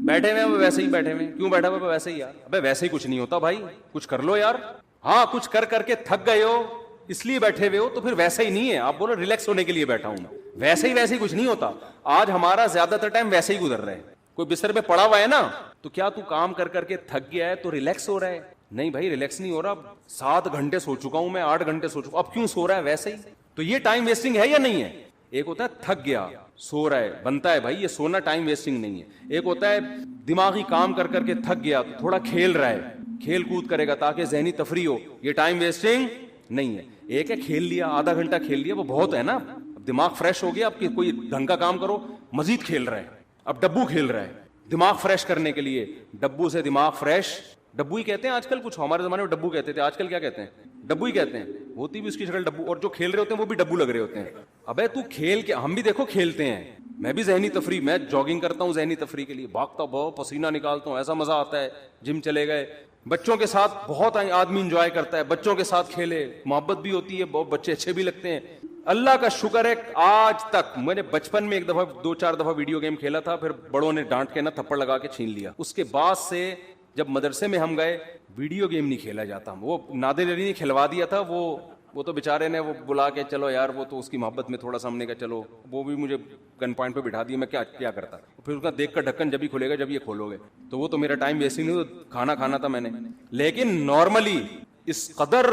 بیٹھے ہوئے ویسے ہی بیٹھے ہوئے. کیوں بیٹھا ہوا ویسے ہی یار؟ ابے ویسے ہی کچھ نہیں ہوتا بھائی, کچھ کر لو یار. ہاں کچھ کر کر کے تھک گئے ہو اس لیے بیٹھے ہوئے ہو, تو پھر ویسا ہی نہیں ہے. آپ بولو ریلیکس ہونے کے لیے بیٹھا ہوں میں, ویسے ہی کچھ نہیں ہوتا. آج ہمارا زیادہ تر ٹائم ویسے ہی گزر رہا ہے. کوئی بستر پہ پڑا ہوا ہے نا, تو کیا تو کام کر کر کے تھک گیا ہے تو ریلیکس ہو رہا ہے؟ نہیں بھائی ریلیکس نہیں ہو رہا. 7 گھنٹے سو چکا ہوں میں, 8 گھنٹے سو چکا, اب کیوں سو رہا ہے ویسے ہی. تو یہ ٹائم ویسٹنگ ہے یا نہیں ہے؟ ایک ہوتا ہے تھک گیا سو رہا ہے, بنتا ہے بھائی یہ سونا ٹائم ویسٹنگ نہیں ہے. ایک ہوتا ہے دماغی کام کر کر کے تھک گیا تو تھوڑا کھیل رہا ہے, کھیل کود کرے گا تاکہ ذہنی تفریح ہو, یہ ٹائم ویسٹنگ نہیں ہے. ایک ہے کھیل لیا, آدھا گھنٹہ کھیل لیا, وہ بہت ہے نا, اب دماغ فریش ہو گیا, اب کوئی ڈھنگ کا کام کرو, مزید کھیل رہا ہے, اب ڈبو کھیل رہا ہے دماغ فریش کرنے کے لیے. ڈبو سے دماغ فریش, ڈبو ہی کہتے ہیں آج کل, کچھ ہمارے زمانے میں ڈبو کہتے تھے, آج کل کیا کہتے ہیں؟ ڈبو ہی کہتے ہیں. ہوتی بھی اس کی شکل ڈبو, اور جو کھیل رہے ہوتے ہیں وہ بھی ڈبو لگ رہے ہوتے ہیں. ابے تو کھیل کے, ہم بھی دیکھو کھیلتے ہیں, میں بھی ذہنی تفریح, میں جاگنگ کرتا ہوں ذہنی تفریح کے لیے, بھاگتا بہت, پسینہ نکالتا ہوں, ایسا مزہ آتا ہے. جم چلے گئے, بچوں کے ساتھ بہت آدمی انجوائے کرتا ہے, بچوں کے ساتھ کھیلے, محبت بھی ہوتی ہے, بہت بچے اچھے بھی لگتے ہیں. اللہ کا شکر ہے آج تک, میں نے بچپن میں 2-4 دفعہ ویڈیو گیم کھیلا تھا, پھر بڑوں نے ڈانٹ کے نا تھپڑ لگا کے چھین لیا. اس کے بعد سے جب مدرسے میں ہم گئے, ویڈیو گیم نہیں کھیلا جاتا. وہ نادر علی نے کھلوا دیا تھا, وہ تو بیچارے نے وہ بلا کے چلو یار, وہ تو اس کی محبت میں تھوڑا سا ہم نے کہا چلو, وہ بھی مجھے گن پوائنٹ پہ بٹھا دیا, میں کیا کرتا. پھر اس کا دیکھ کر ڈھکن جب ہی کھلے گا جب یہ کھولو گے, تو وہ تو میرا ٹائم ویسے ہی نہیں, کھانا تھا میں نے. لیکن نارملی اس قدر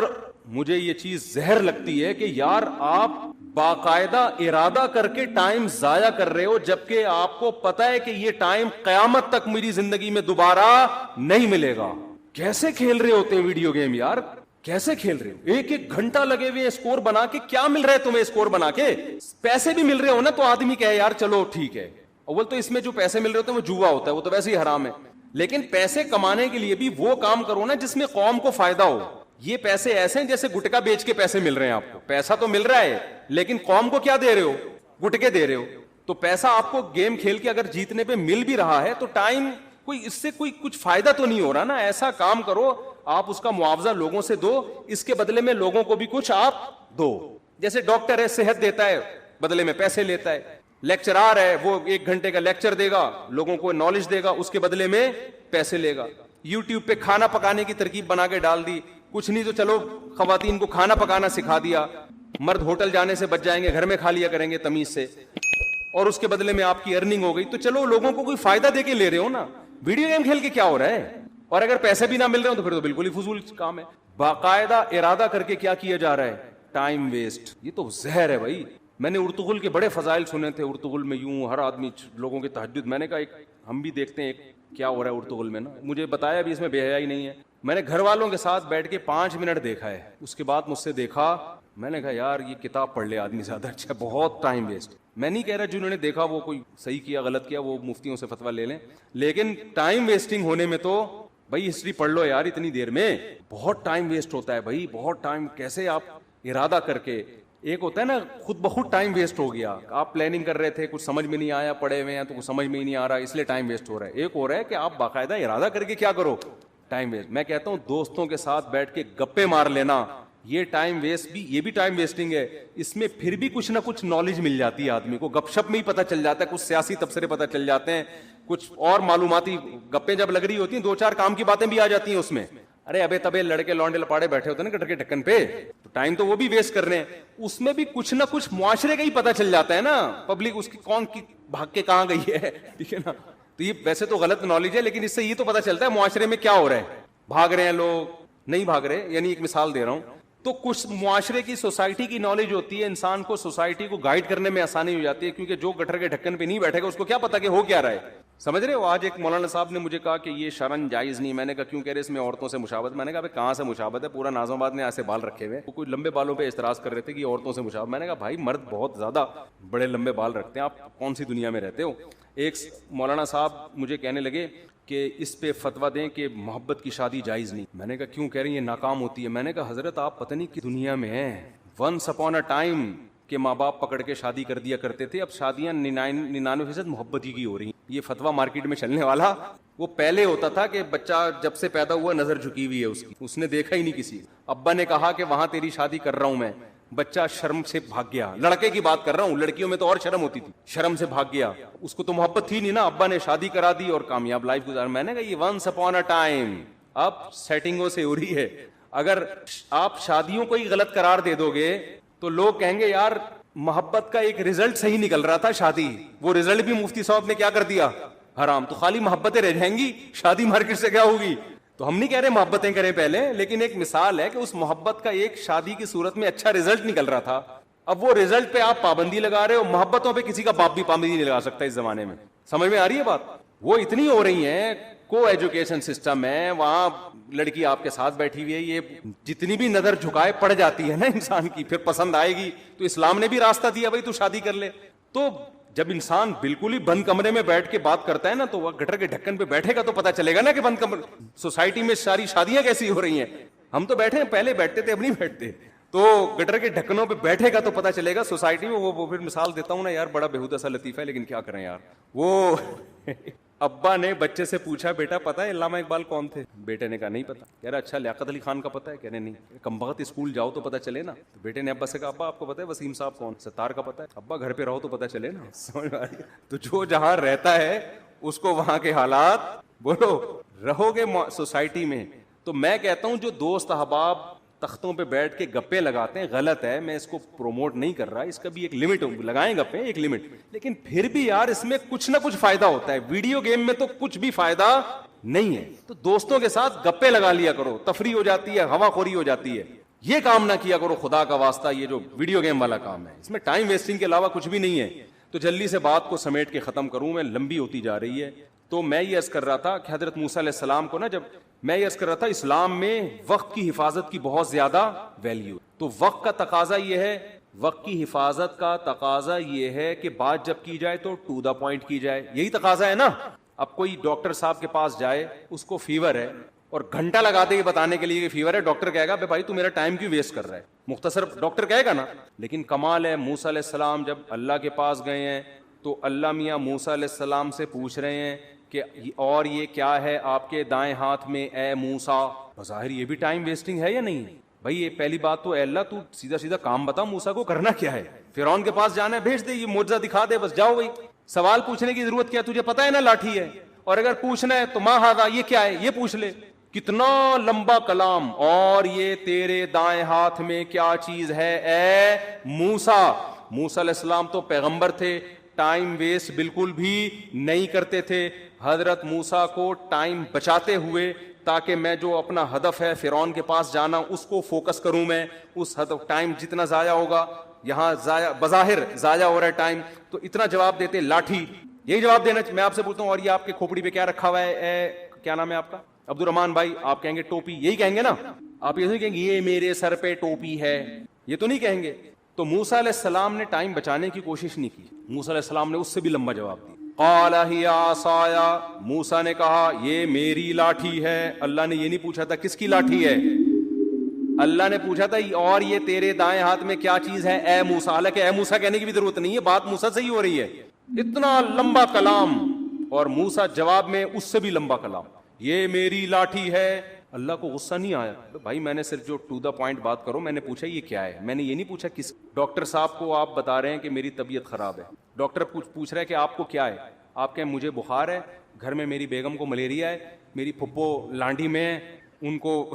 مجھے یہ چیز زہر لگتی ہے کہ یار آپ باقاعدہ ارادہ کر کے ٹائم ضائع کر رہے ہو, جبکہ آپ کو پتا ہے کہ یہ ٹائم قیامت تک میری زندگی میں دوبارہ نہیں ملے گا. کیسے کھیل رہے ہوتے ہیں ویڈیو گیم یار, کیسے کھیل رہے ہو؟ ایک ایک گھنٹہ لگے ہوئے اسکور بنا کے. کیا مل رہا ہے تمہیں اسکور بنا کے؟ پیسے بھی مل رہے ہو نا تو آدمی کہے یار چلو ٹھیک ہے. اول تو اس میں جو پیسے مل رہے ہوتے ہیں وہ جوا ہوتا ہے, وہ تو ویسے ہی حرام ہے. لیکن پیسے کمانے کے لیے بھی وہ کام کرو نا جس میں قوم کو فائدہ ہو. یہ پیسے ایسے ہیں جیسے گٹکا بیچ کے پیسے مل رہے ہیں آپ کو. پیسہ تو مل رہا ہے لیکن قوم کو کیا دے رہے ہو؟ گٹکے دے رہے ہو. تو پیسہ آپ کو گیم کھیل کے اگر جیتنے پہ مل بھی رہا ہے تو ٹائم کوئی اس سے کوئی کچھ فائدہ تو نہیں ہو رہا نا. ایسا کام کرو آپ اس کا معاوضہ لوگوں سے دو, اس کے بدلے میں لوگوں کو بھی کچھ آپ دو. جیسے ڈاکٹر ہے صحت دیتا ہے بدلے میں پیسے لیتا ہے, لیکچرار ہے وہ 1 گھنٹے کا لیکچر دے گا, لوگوں کو نالج دے گا, اس کے بدلے میں پیسے لے گا. یوٹیوب پہ کھانا پکانے کی ترکیب بنا کے ڈال دی, کچھ نہیں تو چلو خواتین کو کھانا پکانا سکھا دیا, مرد ہوٹل جانے سے بچ جائیں گے, گھر میں کھا لیا کریں گے تمیز سے, اور اس کے بدلے میں آپ کی ارننگ ہو گئی. تو چلو لوگوں کو کوئی فائدہ دے کے لے رہے ہو نا. ویڈیو گیم کھیل کے کیا ہو رہا ہے؟ اور اگر پیسے بھی نہ مل رہے ہو تو پھر تو بالکل ہی فضول کام ہے. باقاعدہ ارادہ کر کے کیا کیا جا رہا ہے؟ Time waste. یہ تو زہر ہے بھائی. میں نے ارطغرل کے بڑے فضائل سنے تھے. ارطغرل میں یوں ہر آدمی لوگوں کے تہجد, میں نے کہا ایک ہم بھی دیکھتے ہیں کیا ہو رہا ہے ارطغرل میں نا. مجھے بتایا بھی اس میں بے حیائی نہیں ہے. میں نے گھر والوں کے ساتھ بیٹھ کے 5 منٹ دیکھا ہے, اس کے بعد مجھ سے دیکھا, میں نے کہا یار یہ کتاب پڑھ لے آدمی زیادہ اچھا. بہت ٹائم ویسٹ. میں نہیں کہہ رہا جنہوں نے دیکھا وہ کوئی صحیح کیا غلط کیا, وہ مفتیوں سے فتویٰ لے لیں, لیکن ٹائم ویسٹنگ ہونے میں تو بھائی ہسٹری پڑھ لو یار. اتنی دیر میں بہت ٹائم ویسٹ ہوتا ہے بھائی, بہت ٹائم. کیسے آپ ارادہ کر کے, ایک ہوتا ہے نا خود بخود ٹائم ویسٹ ہو گیا, آپ پلاننگ کر رہے تھے کچھ سمجھ میں نہیں آیا, پڑھے ہوئے ہیں تو کچھ سمجھ میں ہی نہیں آ رہا اس لیے ٹائم ویسٹ ہو رہا ہے. ایک ہو رہا ہے کہ آپ باقاعدہ ارادہ کر کے کیا کرو, ٹائم ویسٹ. میں کہتا ہوں دوستوں کے ساتھ بیٹھ کے گپے مار لینا, یہ ٹائم ویسٹ بھی, یہ بھی ٹائم ویسٹنگ ہے. اس میں پھر بھی کچھ نہ کچھ نالج مل جاتی ہے آدمی کو, گپ شپ میں ہی پتہ چل جاتا ہے, کچھ سیاسی تبصرے پتہ چل جاتے ہیں, کچھ اور معلوماتی گپیں جب لگ رہی ہوتی ہیں 2-4 کام کی باتیں بھی آ جاتی ہیں اس میں. ارے ابے تبے لڑکے لونڈے لپاڑے بیٹھے ہوتے ہیں نا گٹر کے ڈھکن پہ, تو ٹائم تو وہ بھی ویسٹ کر رہے ہیں. اس میں بھی کچھ نہ کچھ معاشرے کا ہی پتہ چل جاتا ہے نا, پبلک اس کی کون کی بھاگ کے کہاں گئی ہے, ٹھیک ہے نا. تو یہ ویسے تو غلط نالج ہے لیکن اس سے یہ تو پتہ چلتا ہے معاشرے میں کیا ہو رہا ہے. بھاگ رہے ہیں لوگ, نہیں بھاگ رہے, یعنی ایک مثال دے رہا ہوں. تو کچھ معاشرے کی سوسائٹی کی نالج ہوتی ہے, انسان کو سوسائٹی کو گائیڈ کرنے میں آسانی ہو جاتی ہے, کیونکہ جو گٹر کے ڈھکن پہ نہیں بیٹھے گا اس کو کیا پتا کہ ہو کیا رہا ہے. سمجھ رہے ہو. آج ایک مولانا صاحب نے مجھے کہا کہ یہ شرن جائز نہیں. میں نے کہا کیوں کہہ رہے اس میں عورتوں سے مشابہت. میں نے کہا کہاں سے مشابہت ہے, پورا نازم آباد نے ایسے بال رکھے ہوئے, کوئی لمبے بالوں پہ اعتراض کر رہے تھے کہ عورتوں سے مشابہت. میں نے کہا بھائی مرد بہت زیادہ بڑے لمبے بال رکھتے ہیں, آپ کون سی دنیا میں رہتے ہو. ایک مولانا صاحب مجھے کہنے لگے کہ اس پہ فتویٰ دیں کہ محبت کی شادی جائز نہیں. میں نے کہا کیوں کہہ رہی ہیں ناکام ہوتی ہے. میں نے کہا حضرت آپ پتہ نہیں کس دنیا میں ہیں. ونس اپون اے ٹائم کہ ماں باپ پکڑ کے شادی کر دیا کرتے تھے, اب شادیاں 99% محبت ہی کی ہو رہی ہیں. یہ فتویٰ مارکیٹ میں چلنے والا وہ پہلے ہوتا تھا کہ بچہ جب سے پیدا ہوا نظر جھکی ہوئی ہے اس کی, اس نے دیکھا ہی نہیں کسی. ابا نے کہا کہ وہاں تیری شادی کر رہا ہوں میں, بچہ شرم سے بھاگ گیا. لڑکے کی بات کر رہا ہوں, لڑکیوں میں تو اور شرم ہوتی تھی, شرم سے بھاگ گیا. اس کو تو محبت تھی نہیں نا, ابا نے شادی کرا دی اور کامیاب لائف گزار. میں نے کہا یہ ونس اپون اے ٹائم اب سیٹنگوں سے ہو رہی ہے. اگر آپ شادیوں کو ہی غلط قرار دے دو گے تو لوگ کہیں گے یار محبت کا ایک رزلٹ صحیح نکل رہا تھا شادی, وہ رزلٹ بھی مفتی صاحب نے کیا کر دیا حرام. تو خالی محبتیں رہ جائیں گی, شادی مارکیٹ سے کیا ہوگی. تو ہم نہیں کہہ رہے محبتیں کریں پہلے, لیکن ایک مثال ہے کہ اس محبت کا ایک شادی کی صورت میں اچھا رزلٹ نکل رہا تھا. اب وہ رزلٹ پہ آپ پابندی لگا رہے ہو. محبتوں پہ کسی کا باپ بھی پابندی نہیں لگا سکتا اس زمانے میں. سمجھ میں آ رہی ہے بات. وہ اتنی ہو رہی ہیں, کو ایجوکیشن سسٹم ہے, وہاں لڑکی آپ کے ساتھ بیٹھی ہوئی ہے, یہ جتنی بھی نظر جھکائے پڑ جاتی ہے نا انسان کی, پھر پسند آئے گی. تو اسلام نے بھی راستہ دیا بھائی تو شادی کر لے. تو جب انسان بالکل ہی بند کمرے میں بیٹھ کے بات کرتا ہے نا, تو وہ گٹر کے ڈھکن پہ بیٹھے گا تو پتا چلے گا نا کہ بند کمرے سوسائٹی میں ساری شادیاں کیسی ہو رہی ہیں. ہم تو بیٹھے ہیں, پہلے بیٹھتے تھے اب نہیں بیٹھتے. تو گٹر کے ڈھکنوں پہ بیٹھے گا تو پتا چلے گا سوسائٹی میں. وہ پھر مثال دیتا ہوں نا یار, بڑا بےہودہ سا لطیفہ ہے لیکن کیا کریں یار. وہ ابا نے بچے سے پوچھا بیٹا پتا ہے علامہ اقبال کون تھے؟ بیٹے نے کہا نہیں پتا. کہہ رہا اچھا لیاقت علی خان کا پتا ہے؟ کہہ رہے نہیں. کم بخت اسکول جاؤ تو پتا چلے نا. تو بیٹے نے ابا سے کہا ابا آپ کو پتا ہے وسیم صاحب کون؟ ستار کا پتا ہے. ابا گھر پہ رہو تو پتا چلے نا. سمجھ آ رہی ہے. تو جو جہاں رہتا ہے اس کو وہاں کے حالات بولو. رہو گے سوسائٹی میں. تو میں کہتا ہوں جو دوست احباب تختوں پہ بیٹھ کے گپے لگاتے ہیں غلط ہے, میں اس کو پروموٹ نہیں کر رہا. اس کا بھی ایک لمٹ لگائیں گپے, ایک لمٹ, لیکن پھر بھی یار اس میں کچھ نہ کچھ فائدہ ہوتا ہے. ویڈیو گیم میں تو کچھ بھی فائدہ نہیں ہے. تو دوستوں کے ساتھ گپے لگا لیا کرو, تفریح ہو جاتی ہے, ہوا خوری ہو جاتی ہے. یہ کام نہ کیا کرو خدا کا واسطہ، یہ جو ویڈیو گیم والا کام ہے اس میں ٹائم ویسٹنگ کے علاوہ کچھ بھی نہیں ہے. تو جلدی سے بات کو سمیٹ کے ختم کروں، میں لمبی ہوتی جا رہی ہے. تو میں یہ عرض کر رہا تھا کہ حضرت موسیٰ علیہ السلام کو نا، جب میں یہ عرض کر رہا تھا اسلام میں وقت کی حفاظت کی بہت زیادہ ویلیو. تو وقت کا تقاضا یہ ہے، وقت کی حفاظت کا تقاضا یہ ہے کہ بات جب کی جائے تو ٹو دا پوائنٹ کی جائے. یہی تقاضا ہے نا. اب کوئی ڈاکٹر صاحب کے پاس جائے، اس کو فیور ہے اور گھنٹہ لگا دے یہ بتانے کے لیے کہ فیور ہے، ڈاکٹر کہے گا بھائی تو میرا ٹائم کیوں ویسٹ کر رہا ہے، مختصر ڈاکٹر کہے گا نا. لیکن کمال ہے، موسیٰ علیہ السلام جب اللہ کے پاس گئے ہیں تو اللہ میاں موسیٰ علیہ السلام سے پوچھ رہے ہیں کہ اور یہ کیا ہے آپ کے دائیں ہاتھ میں اے موسیٰ. بظاہر یہ بھی ٹائم ویسٹنگ ہے یا نہیں؟ بھائی یہ پہلی بات تو اے اللہ تو سیدھا سیدھا کام بتا، موسیٰ کو کرنا کیا ہے؟ فرعون کے پاس جانا ہے، بھیج دے، یہ معجزہ دکھا دے، بس جاؤ. بھائی سوال پوچھنے کی ضرورت کیا؟ تجھے پتا ہے نا لاٹھی ہے، اور اگر پوچھنا ہے تو ما ھذا، یہ کیا ہے، یہ پوچھ لے. کتنا لمبا کلام. اور یہ تیرے دائیں ہاتھ میں کیا چیز ہے اے موسیٰ. موسیٰ علیہ السلام تو پیغمبر تھے، ٹائم ویسٹ بالکل بھی نہیں کرتے تھے. حضرت موسیٰ کو ٹائم بچاتے ہوئے تاکہ میں جو اپنا ہدف ہے فرعون کے پاس جانا اس کو فوکس کروں. میں اس ہدف، ٹائم جتنا ضائع ہوگا یہاں بظاہر ضائع ہو رہا ہے ٹائم، تو اتنا جواب دیتے لاٹھی. یہی جواب دینا. میں آپ سے پوچھتا ہوں اور یہ آپ کے کھوپڑی پہ کیا رکھا ہوا ہے اے کیا نام ہے آپ کا؟ عبد الرحمان بھائی. آپ کہیں گے ٹوپی، یہی کہیں گے نا. آپ یہ نہیں کہیں گے یہ میرے سر پہ ٹوپی ہے، یہ تو نہیں کہیں گے. تو موسیٰ علیہ السلام نے ٹائم بچانے کی کوشش نہیں کی. موسیٰ علیہ السلام نے اس سے بھی لمبا جواب دیا. قال ہی عصای، موسیٰ نے کہا یہ میری لاٹھی ہے. اللہ نے یہ نہیں پوچھا تھا کس کی لاٹھی ہے، اللہ نے پوچھا تھا اور یہ تیرے دائیں ہاتھ میں کیا چیز ہے اے موسیٰ. حالانکہ اے موسیٰ کہنے کی بھی ضرورت نہیں ہے، بات موسیٰ سے ہی ہو رہی ہے. اتنا لمبا کلام اور موسیٰ جواب میں اس سے بھی لمبا کلام. یہ میری لاٹھی ہے. اللہ کو غصہ نہیں آیا. بھائی میں نے صرف جو ٹو دا پوائنٹ بات کرو، میں نے پوچھا یہ کیا ہے، میں نے یہ نہیں پوچھا کس. ڈاکٹر صاحب کو آپ بتا رہے ہیں کہ میری طبیعت خراب ہے، ڈاکٹر پوچھ رہا ہے کہ آپ کو کیا ہے، آپ کہیں مجھے بخار ہے، گھر میں میری بیگم کو ملیریا ہے، میری پھپھو لانڈی میں ہے، ان کو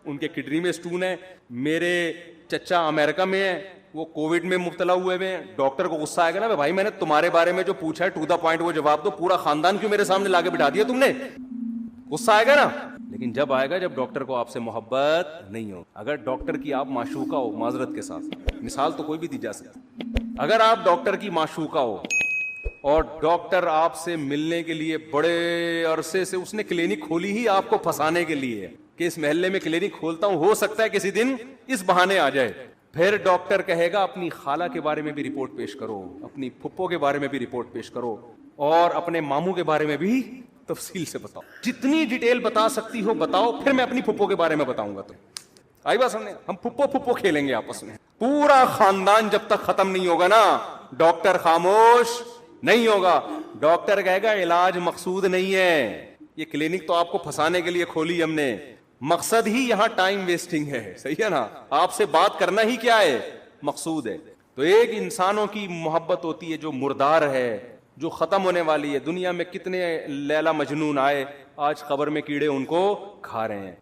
ان کے کڈنی میں سٹون ہے، میرے چچا امریکہ میں ہے، وہ کووڈ میں مبتلا ہوئے ہیں. ڈاکٹر کو غصہ آئے گا نا، بھائی میں نے تمہارے بارے میں جو پوچھا ہے ٹو دا پوائنٹ وہ جواب دو، پورا خاندان کیوں میرے سامنے لا کے بٹھا دیا تم نے؟ غصہ آئے گا نا. لیکن جب آئے گا جب ڈاکٹر کو آپ سے محبت نہیں ہو. اگر ڈاکٹر کی آپ معشوقہ ہو، معذرت کے ساتھ مثال تو کوئی بھی دی جا سکتی، اگر آپ ڈاکٹر کی معشوقہ ہو اور ڈاکٹر آپ سے ملنے کے لیے بڑے عرصے سے، اس نے کلینک کھولی ہی آپ کو پھنسانے کے لیے کہ اس محلے میں کلینک کھولتا ہوں، ہو سکتا ہے کسی دن اس بہانے آ جائے. پھر ڈاکٹر کہے گا اپنی خالہ کے بارے میں بھی رپورٹ پیش کرو، اپنی پھپھو کے بارے میں بھی رپورٹ پیش کرو، اور اپنے ماموں کے بارے میں بھی تفصیل سے بتاؤ، جتنی ڈیٹیل بتا سکتی ہو بتاؤ، پھر میں اپنی پھپھو کے بارے میں بتاؤں گا. تو آئی بات سمجھے؟ ہم پھپھو کھیلیں گے آپس میں، پورا خاندان جب تک ختم نہیں ہوگا نا ڈاکٹر خاموش نہیں ہوگا. ڈاکٹر کہے گا علاج مقصود نہیں ہے، یہ کلینک تو آپ کو پھنسانے کے لیے کھولی ہم نے، مقصد ہی یہاں ٹائم ویسٹنگ ہے. صحیح ہے نا؟ آپ سے بات کرنا ہی کیا ہے، مقصود ہے. تو ایک انسانوں کی محبت ہوتی ہے جو مردار ہے، جو ختم ہونے والی ہے. دنیا میں کتنے لیلا مجنون آئے، آج قبر میں کیڑے ان کو کھا رہے ہیں.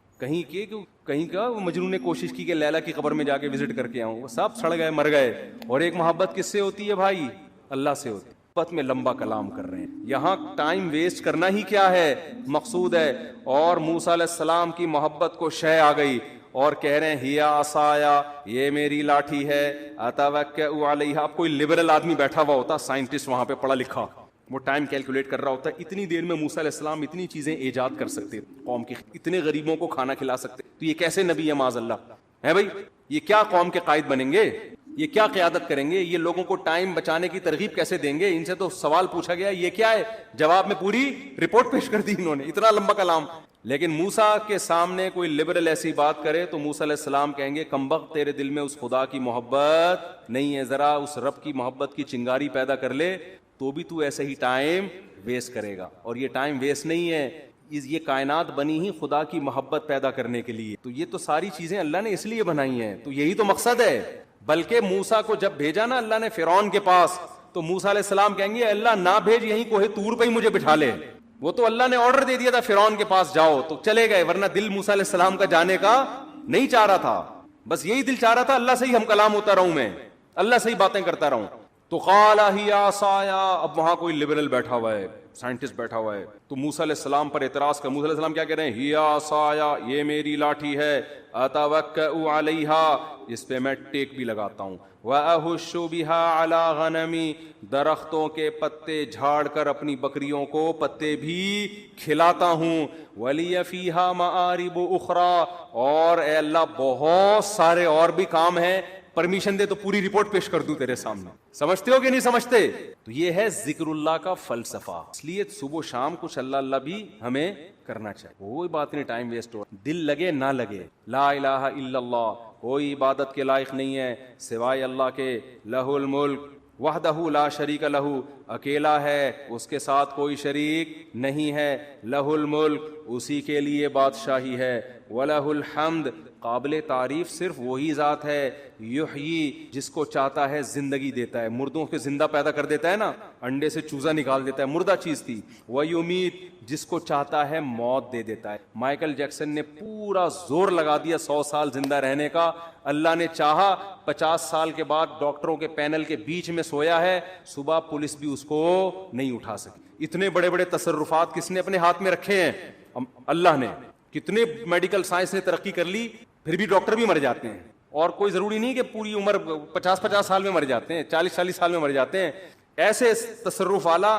کہیں کا مجنون نے کوشش کی کہ لیلا کی قبر میں جا کے وزٹ کر کے آؤں، وہ سب سڑ گئے، مر گئے. اور ایک محبت کس سے ہوتی ہے بھائی؟ اللہ سے ہوتی ہے. محبت میں لمبا کلام کر رہے ہیں، یہاں ٹائم ویسٹ کرنا ہی کیا ہے، مقصود ہے. اور موسیٰ علیہ السلام کی محبت کو شے آ گئی اور کہہ رہے ہیں ہیا عصایا، یہ میری لاٹھی ہے، اتوکئ علیہا. اب کوئی لبرل آدمی بیٹھا ہوا ہوتا، سائنٹسٹ وہاں پہ پڑھا لکھا، وہ ٹائم کیلکولیٹ کر رہا ہوتا ہے، اتنی دیر میں موسیٰ علیہ السلام اتنی چیزیں ایجاد کر سکتے، قوم کی اتنے غریبوں کو کھانا کھلا سکتے. تو یہ کیسے نبی ہے معاذ اللہ ہے بھائی؟ یہ کیا قوم کے قائد بنیں گے؟ یہ کیا قیادت کریں گے؟ یہ لوگوں کو ٹائم بچانے کی ترغیب کیسے دیں گے؟ ان سے تو سوال پوچھا گیا یہ کیا ہے، جواب میں پوری رپورٹ پیش کر دی انہوں نے، اتنا لمبا کلام. لیکن موسیٰ کے سامنے کوئی لبرل ایسی بات کرے تو موسیٰ علیہ السلام کہیں گے کمبخت تیرے دل میں اس خدا کی محبت نہیں ہے، ذرا اس رب کی محبت کی چنگاری پیدا کر لے تو بھی تو ایسے ہی ٹائم ویسٹ کرے گا. اور یہ ٹائم ویسٹ نہیں ہے، یہ کائنات بنی ہی خدا کی محبت پیدا کرنے کے لیے. تو یہ تو ساری چیزیں اللہ نے اس لیے بنائی ہیں، تو یہی تو مقصد ہے. بلکہ موسیٰ کو جب بھیجا نا اللہ نے فرعون کے پاس، تو موسیٰ علیہ السلام کہیں گے اللہ نہ بھیج، یہیں کوہ طور پہ ہی مجھے بٹھا لے. وہ تو اللہ نے آرڈر دے دیا تھا فرعون کے پاس جاؤ، تو چلے گئے، ورنہ دل موسیٰ علیہ السلام کا جانے کا نہیں چاہ رہا تھا. بس یہی دل چاہ رہا تھا اللہ سے ہی ہم کلام ہوتا رہوں، میں اللہ سے ہی باتیں کرتا رہوں. تو قال ہی عصایا، اب وہاں کوئی لبرل بیٹھا ہوا ہے، سائنٹسٹ بیٹھا ہوا ہے، تو موسیٰ علیہ السلام پر اعتراض کر، موسیٰ علیہ السلام کیا کہہ رہے ہیں؟ ہی عصایا، یہ میری لاٹھی ہے، اتوکأ علیہا، اس پہ میں ٹیک بھی لگاتا ہوں، واہش بہا علی غنمی، درختوں کے پتے جھاڑ کر اپنی بکریوں کو پتے بھی کھلاتا ہوں، ولی فیہا مآرب اخری، اور اے اللہ بہت سارے اور بھی کام ہیں، پرمیشن دے تو پوری رپورٹ پیش کر دوں تیرے سامنے۔ سمجھتے ہو کہ نہیں سمجھتے؟ تو یہ ہے ذکر اللہ کا فلسفہ، اس لیے صبح و شام کچھ اللہ اللہ بھی ہمیں کرنا چاہیے، کوئی بات نہیں ٹائم ویسٹ ہو، دل لگے نہ لگے، لا الہ الا اللہ، کوئی عبادت کے لائق نہیں ہے سوائے اللہ کے، لہ الملک وحدہ لا شریک لہ، اکیلا ہے، اس کے ساتھ کوئی شریک نہیں ہے، لہ الملک، اسی کے لیے بادشاہی ہے، وَلَهُ الْحَمْدُ، قابل تعریف صرف وہی ذات ہے، یحیی، جس کو چاہتا ہے زندگی دیتا ہے، مردوں کے زندہ پیدا کر دیتا ہے نا، انڈے سے چوزا نکال دیتا ہے، مردہ چیز تھی، وَیُمِیت، جس کو چاہتا ہے موت دے دیتا ہے۔ مائیکل جیکسن نے پورا زور لگا دیا 100 سال زندہ رہنے کا، اللہ نے چاہا 50 سال کے بعد ڈاکٹروں کے پینل کے بیچ میں سویا ہے، صبح پولیس بھی اس کو نہیں اٹھا سکی۔ اتنے بڑے بڑے تصرفات کس نے اپنے ہاتھ میں رکھے ہیں؟ اللہ نے۔ کتنے میڈیکل سائنس نے ترقی کر لی، پھر بھی ڈاکٹر بھی مر جاتے ہیں، اور کوئی ضروری نہیں کہ پوری عمر 50 سال میں مر جاتے ہیں، 40 سال میں مر جاتے ہیں۔ ایسے تصرف والا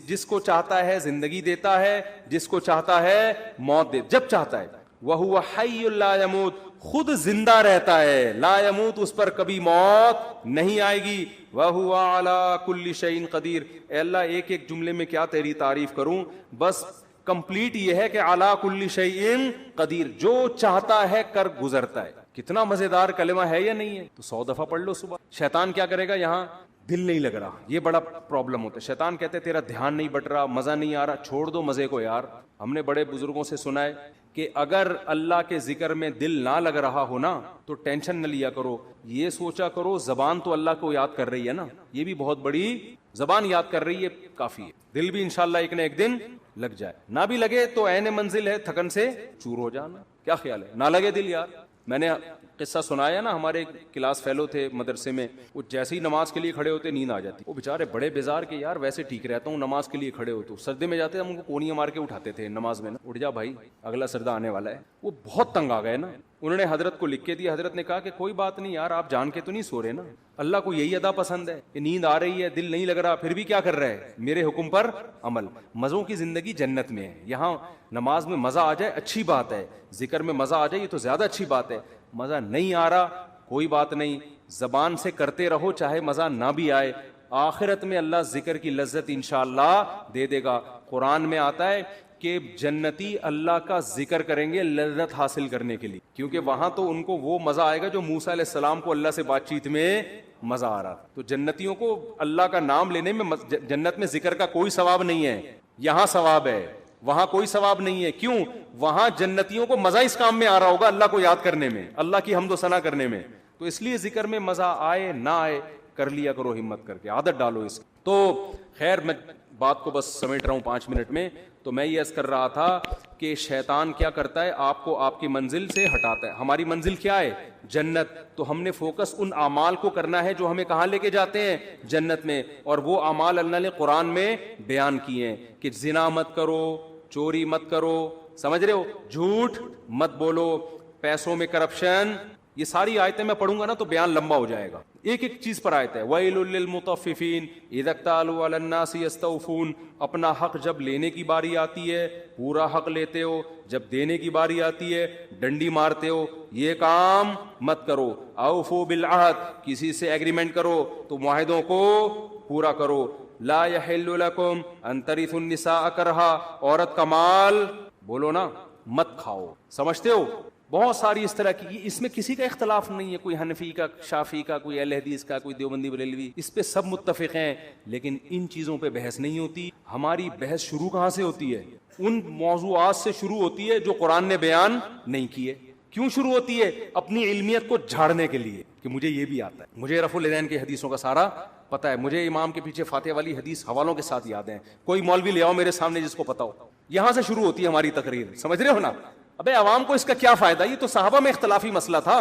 جس کو چاہتا ہے زندگی دیتا ہے، جس کو چاہتا ہے موت دے، جب چاہتا ہے، وَهُوَ حَيٌّ لَا يَمُوتُ، خود زندہ رہتا ہے، لا يموت، اس پر کبھی موت نہیں آئے گی، وَهُوَ عَلَى كُلِّ شَيْءٍ قَدِيرٌ۔ اے اللہ ایک ایک جملے میں کیا تیری تعریف کروں، بس کمپلیٹ یہ ہے کہ عَلَى كُلِّ شَيْءٍ قدیر، جو چاہتا ہے کر گزرتا ہے۔ کتنا مزیدار کلمہ ہے یا نہیں ہے؟ تو 100 دفعہ پڑھ لو صبح۔ شیطان کیا کرے گا؟ یہاں دل نہیں لگ رہا، یہ بڑا پرابلم ہوتا ہے۔ شیطان کہتے ہیں تیرا دھیان نہیں بٹ رہا، مزہ نہیں آ رہا، چھوڑ دو مزے کو یار۔ ہم نے بڑے بزرگوں سے سنا ہے کہ اگر اللہ کے ذکر میں دل نہ لگ رہا ہو نا تو ٹینشن نہ لیا کرو، یہ سوچا کرو زبان تو اللہ کو یاد کر رہی ہے نا، یہ بھی بہت بڑی زبان یاد کر رہی ہے، کافی ہے، دل بھی انشاءاللہ ایک نہ ایک دن لگ جائے، نہ بھی لگے تو عین منزل ہے تھکن سے چور ہو جانا۔ کیا خیال ہے؟ نہ لگے دل یار۔ میں نے قصہ سنایا نا، ہمارے کلاس فیلو تھے مدرسے میں، وہ جیسے ہی نماز کے لیے کھڑے ہوتے نیند آ جاتی، وہ بےچارے بڑے بیزار کے یار ویسے ٹھیک رہتا ہوں نماز کے لیے کھڑے ہو، تو سردے میں جاتے ہم ان کو کونیاں مار کے اٹھاتے تھے نماز میں نا، اٹھ جا بھائی اگلا سردہ آنے والا ہے۔ وہ بہت تنگ آ گئے نا، انہوں نے حضرت کو لکھ کے دیا، حضرت نے کہا کہ کوئی بات نہیں یار، آپ جان کے تو نہیں سو رہے نا، اللہ کو یہی ادا پسند ہے کہ نیند آ رہی ہے، دل نہیں لگ رہا، پھر بھی کیا کر رہے ہیں؟ میرے حکم پر عمل۔ مزوں کی زندگی جنت میں ہے، یہاں نماز میں مزہ آ جائے اچھی بات ہے، ذکر میں مزہ آ جائے یہ تو زیادہ اچھی بات ہے، مزہ نہیں آ رہا کوئی بات نہیں، زبان سے کرتے رہو چاہے مزہ نہ بھی آئے، آخرت میں اللہ ذکر کی لذت انشاءاللہ دے دے گا۔ قرآن میں آتا ہے کہ جنتی اللہ کا ذکر کریں گے لذت حاصل کرنے کے لیے، کیونکہ وہاں تو ان کو وہ مزہ آئے گا جو موسیٰ علیہ السلام کو اللہ سے بات چیت میں مزہ آ رہا۔ تو جنتیوں کو اللہ کا نام لینے میں جنت میں ذکر کا کوئی ثواب نہیں ہے، یہاں ثواب ہے، وہاں کوئی ثواب نہیں ہے۔ کیوں؟ وہاں جنتیوں کو مزہ اس کام میں آ رہا ہوگا، اللہ کو یاد کرنے میں، اللہ کی حمد و ثنا کرنے میں، تو اس لیے ذکر میں مزہ آئے نہ آئے کر لیا کرو، ہمت کر کے عادت ڈالو اس کی۔ تو خیر میں بات کو بس سمیٹ رہا ہوں 5 منٹ میں، تو میں یہ عرض کر رہا تھا کہ شیطان کیا کرتا ہے؟ آپ کو آپ کی منزل سے ہٹاتا ہے۔ ہماری منزل کیا ہے؟ جنت۔ تو ہم نے فوکس ان اعمال کو کرنا ہے جو ہمیں کہاں لے کے جاتے ہیں؟ جنت میں، اور وہ اعمال اللہ نے قرآن میں بیان کیے ہیں کہ زنا مت کرو، چوری مت کرو، سمجھ رہے ہو، جھوٹ مت بولو، پیسوں میں کرپشن، یہ ساری آیتیں میں پڑھوں گا نا تو بیان لمبا ہو جائے گا، ایک ایک چیز پر آیت ہے۔ وَيْلٌ لِّلْمُطَفِّفِينَ إِذَا اكْتَالُوا عَلَى النَّاسِ يَسْتَوْفُونَ، اپنا حق جب لینے کی باری آتی ہے پورا حق لیتے ہو، جب دینے کی باری آتی ہے ڈنڈی مارتے ہو، یہ کام مت کرو۔ اوفوا بالعہد، کسی سے ایگریمنٹ کرو تو معاہدوں کو پورا کرو۔ لا يحل لكم ان ترثوا النساء کرہا، عورت کا مال بولو نا مت کھاؤ، سمجھتے ہو؟ بہت ساری اس طرح کی، اس میں کسی کا اختلاف نہیں ہے، کوئی حنفی کا، شافعی کا، کوئی اہل حدیث کا، کوئی دیوبندی بریلوی، اس پہ سب متفق ہیں، لیکن ان چیزوں پہ بحث نہیں ہوتی۔ ہماری بحث شروع کہاں سے ہوتی ہے؟ ان موضوعات سے شروع ہوتی ہے جو قرآن نے بیان نہیں کیے۔ کیوں شروع ہوتی ہے؟ اپنی علمیت کو جھاڑنے کے لیے کہ مجھے یہ بھی آتا ہے، مجھے رفع الیدین کی حدیثوں کا سارا پتہ ہے، مجھے امام کے پیچھے فاتحہ والی حدیث حوالوں کے ساتھ یاد ہیں، کوئی مولوی لے آؤ میرے سامنے جس کو پتہ ہو۔ یہاں سے شروع ہوتی ہے ہماری تقریر، سمجھ رہے ہو نا؟ ابے عوام کو اس کا کیا فائدہ؟ یہ تو صحابہ میں اختلافی مسئلہ تھا،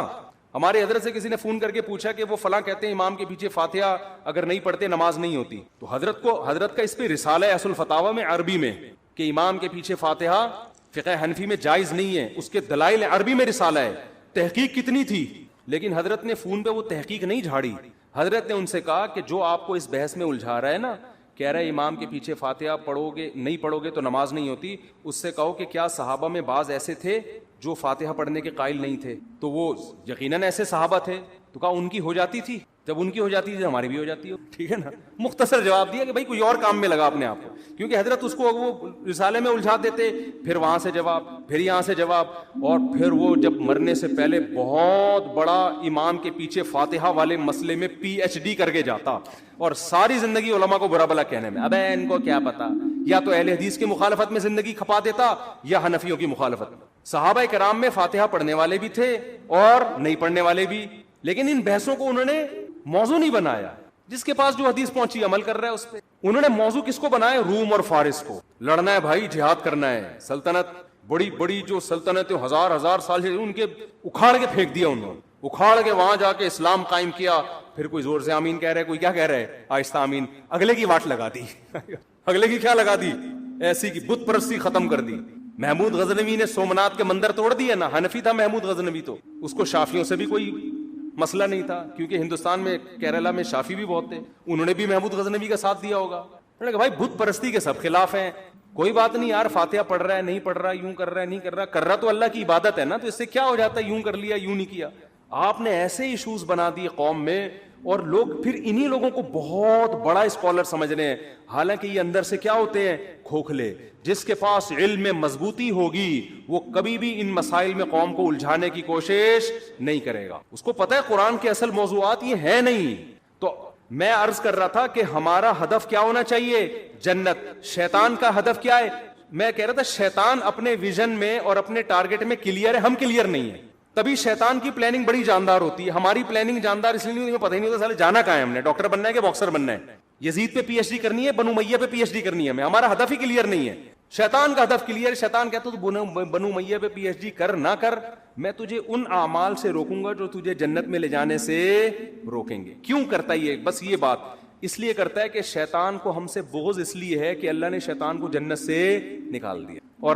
ہمارے حضرت سے کسی نے فون کر کے پوچھا کہ وہ فلاں کہتے ہیں امام کے پیچھے فاتحہ اگر نہیں پڑھتے نماز نہیں ہوتی, تو حضرت کا اس پہ رسالہ ہے اصل فتاوی میں عربی میں کہ امام کے پیچھے فاتحہ فقہ حنفی میں جائز نہیں ہے, اس کے دلائل عربی میں رسالہ ہے. تحقیق کتنی تھی, لیکن حضرت نے فون پہ وہ تحقیق نہیں جھاڑی. حضرت نے ان سے کہا کہ جو آپ کو اس بحث میں الجھا رہا ہے نا, کہہ رہا ہے امام کے پیچھے فاتحہ پڑھو گے نہیں پڑھو گے تو نماز نہیں ہوتی, اس سے کہو کہ کیا صحابہ میں بعض ایسے تھے جو فاتحہ پڑھنے کے قائل نہیں تھے؟ تو وہ یقیناً ایسے صحابہ تھے. تو کہا ان کی ہو جاتی تھی, جب ان کی ہو جاتی تھی ہماری بھی ہو جاتی ہو. ٹھیک ہے نا, مختصر جواب دیا کہ بھائی کوئی اور کام میں لگا اپنے آپ کو, کیونکہ حضرت اس کو وہ رسالے میں الجھا دیتے, پھر وہاں سے جواب, پھر یہاں سے جواب, اور پھر وہ جب مرنے سے پہلے بہت بڑا امام کے پیچھے فاتحہ والے مسئلے میں PhD کر کے جاتا, اور ساری زندگی علماء کو برا بلا کہنے میں. ابے ان کو کیا پتا, یا تو اہل حدیث کی مخالفت میں زندگی کھپا دیتا یا حنفیوں کی مخالفت میں. صحابہ کرام میں فاتحہ پڑھنے والے بھی تھے اور نہیں پڑھنے والے بھی, لیکن ان بحثوں کو انہوں نے موضوع نہیں بنایا. جس کے پاس جو حدیث پہنچی عمل کر رہا ہے اس پہ. انہوں نے موضوع کس کو بنایا؟ روم اور فارس کو. لڑنا ہے بھائی, جہاد کرنا ہے. سلطنت بڑی بڑی جو سلطنتیں ہزار سال سے ان کے اکھاڑ کے پھینک دیا انہوں نے, اکھاڑ کے وہاں جا کے اسلام قائم کیا. پھر کوئی زور سے آمین کہہ رہا ہے, کوئی کیا کہہ رہا ہے آہستہ آمین, اگلے کی واٹ لگا دی. اگلے کی کیا لگا دی, ایسی کی بت پرستی ختم کر دی. محمود غزنوی نے سومنات کے مندر توڑ دیا نا, حنفی تھا محمود غزنوی, تو اس کو شافیوں سے بھی کوئی مسئلہ نہیں تھا, کیونکہ ہندوستان میں کیرلا میں شافی بھی بہت تھے, انہوں نے بھی محمود غزنوی کا ساتھ دیا ہوگا. انہوں نے کہا بھائی بت پرستی کے سب خلاف ہیں, کوئی بات نہیں یار, فاتحہ پڑھ رہا ہے نہیں پڑھ رہا, یوں کر رہا ہے نہیں کر رہا تو اللہ کی عبادت ہے نا, تو اس سے کیا ہو جاتا ہے یوں کر لیا یوں نہیں کیا. آپ نے ایسے ایشوز بنا دیے قوم میں, اور لوگ پھر انہی لوگوں کو بہت بڑا اسکالر سمجھ رہے ہیں, حالانکہ یہ اندر سے کیا ہوتے ہیں, کھوکھلے. جس کے پاس علم میں مضبوطی ہوگی وہ کبھی بھی ان مسائل میں قوم کو الجھانے کی کوشش نہیں کرے گا. اس کو پتہ ہے قرآن کے اصل موضوعات یہ ہیں نہیں. تو میں عرض کر رہا تھا کہ ہمارا ہدف کیا ہونا چاہیے, جنت. شیطان کا ہدف کیا ہے؟ میں کہہ رہا تھا شیطان اپنے ویژن میں اور اپنے ٹارگٹ میں کلیئر ہے, ہم کلیئر نہیں ہیں. تبھی شیطان کی پلاننگ بڑی جاندار ہوتی ہے, ہماری پلاننگ جاندار اس لیے نہیں, پتہ ہی نہیں ہوتا سالے جانا کہاں ہے ہم نے, ڈاکٹر بننا ہے کہ باکسر بننا ہے, یزید پہ PhD کرنی ہے, بنو امیہ پہ PhD کرنی ہے. ہمارا ہدف ہی کلیئر نہیں ہے. شیطان کا ہدف کلیئر ہے. شیطان کہتا تو بنو امیہ پہ PhD کر نہ کر, میں تجھے ان اعمال سے روکوں گا جو تجھے جنت میں لے جانے سے روکیں گے. کیوں کرتا ہے یہ؟ بس یہ بات اس لیے کرتا ہے کہ شیطان کو ہم سے بغض اس لیے ہے کہ اللہ نے شیطان کو جنت سے نکال دیا, اور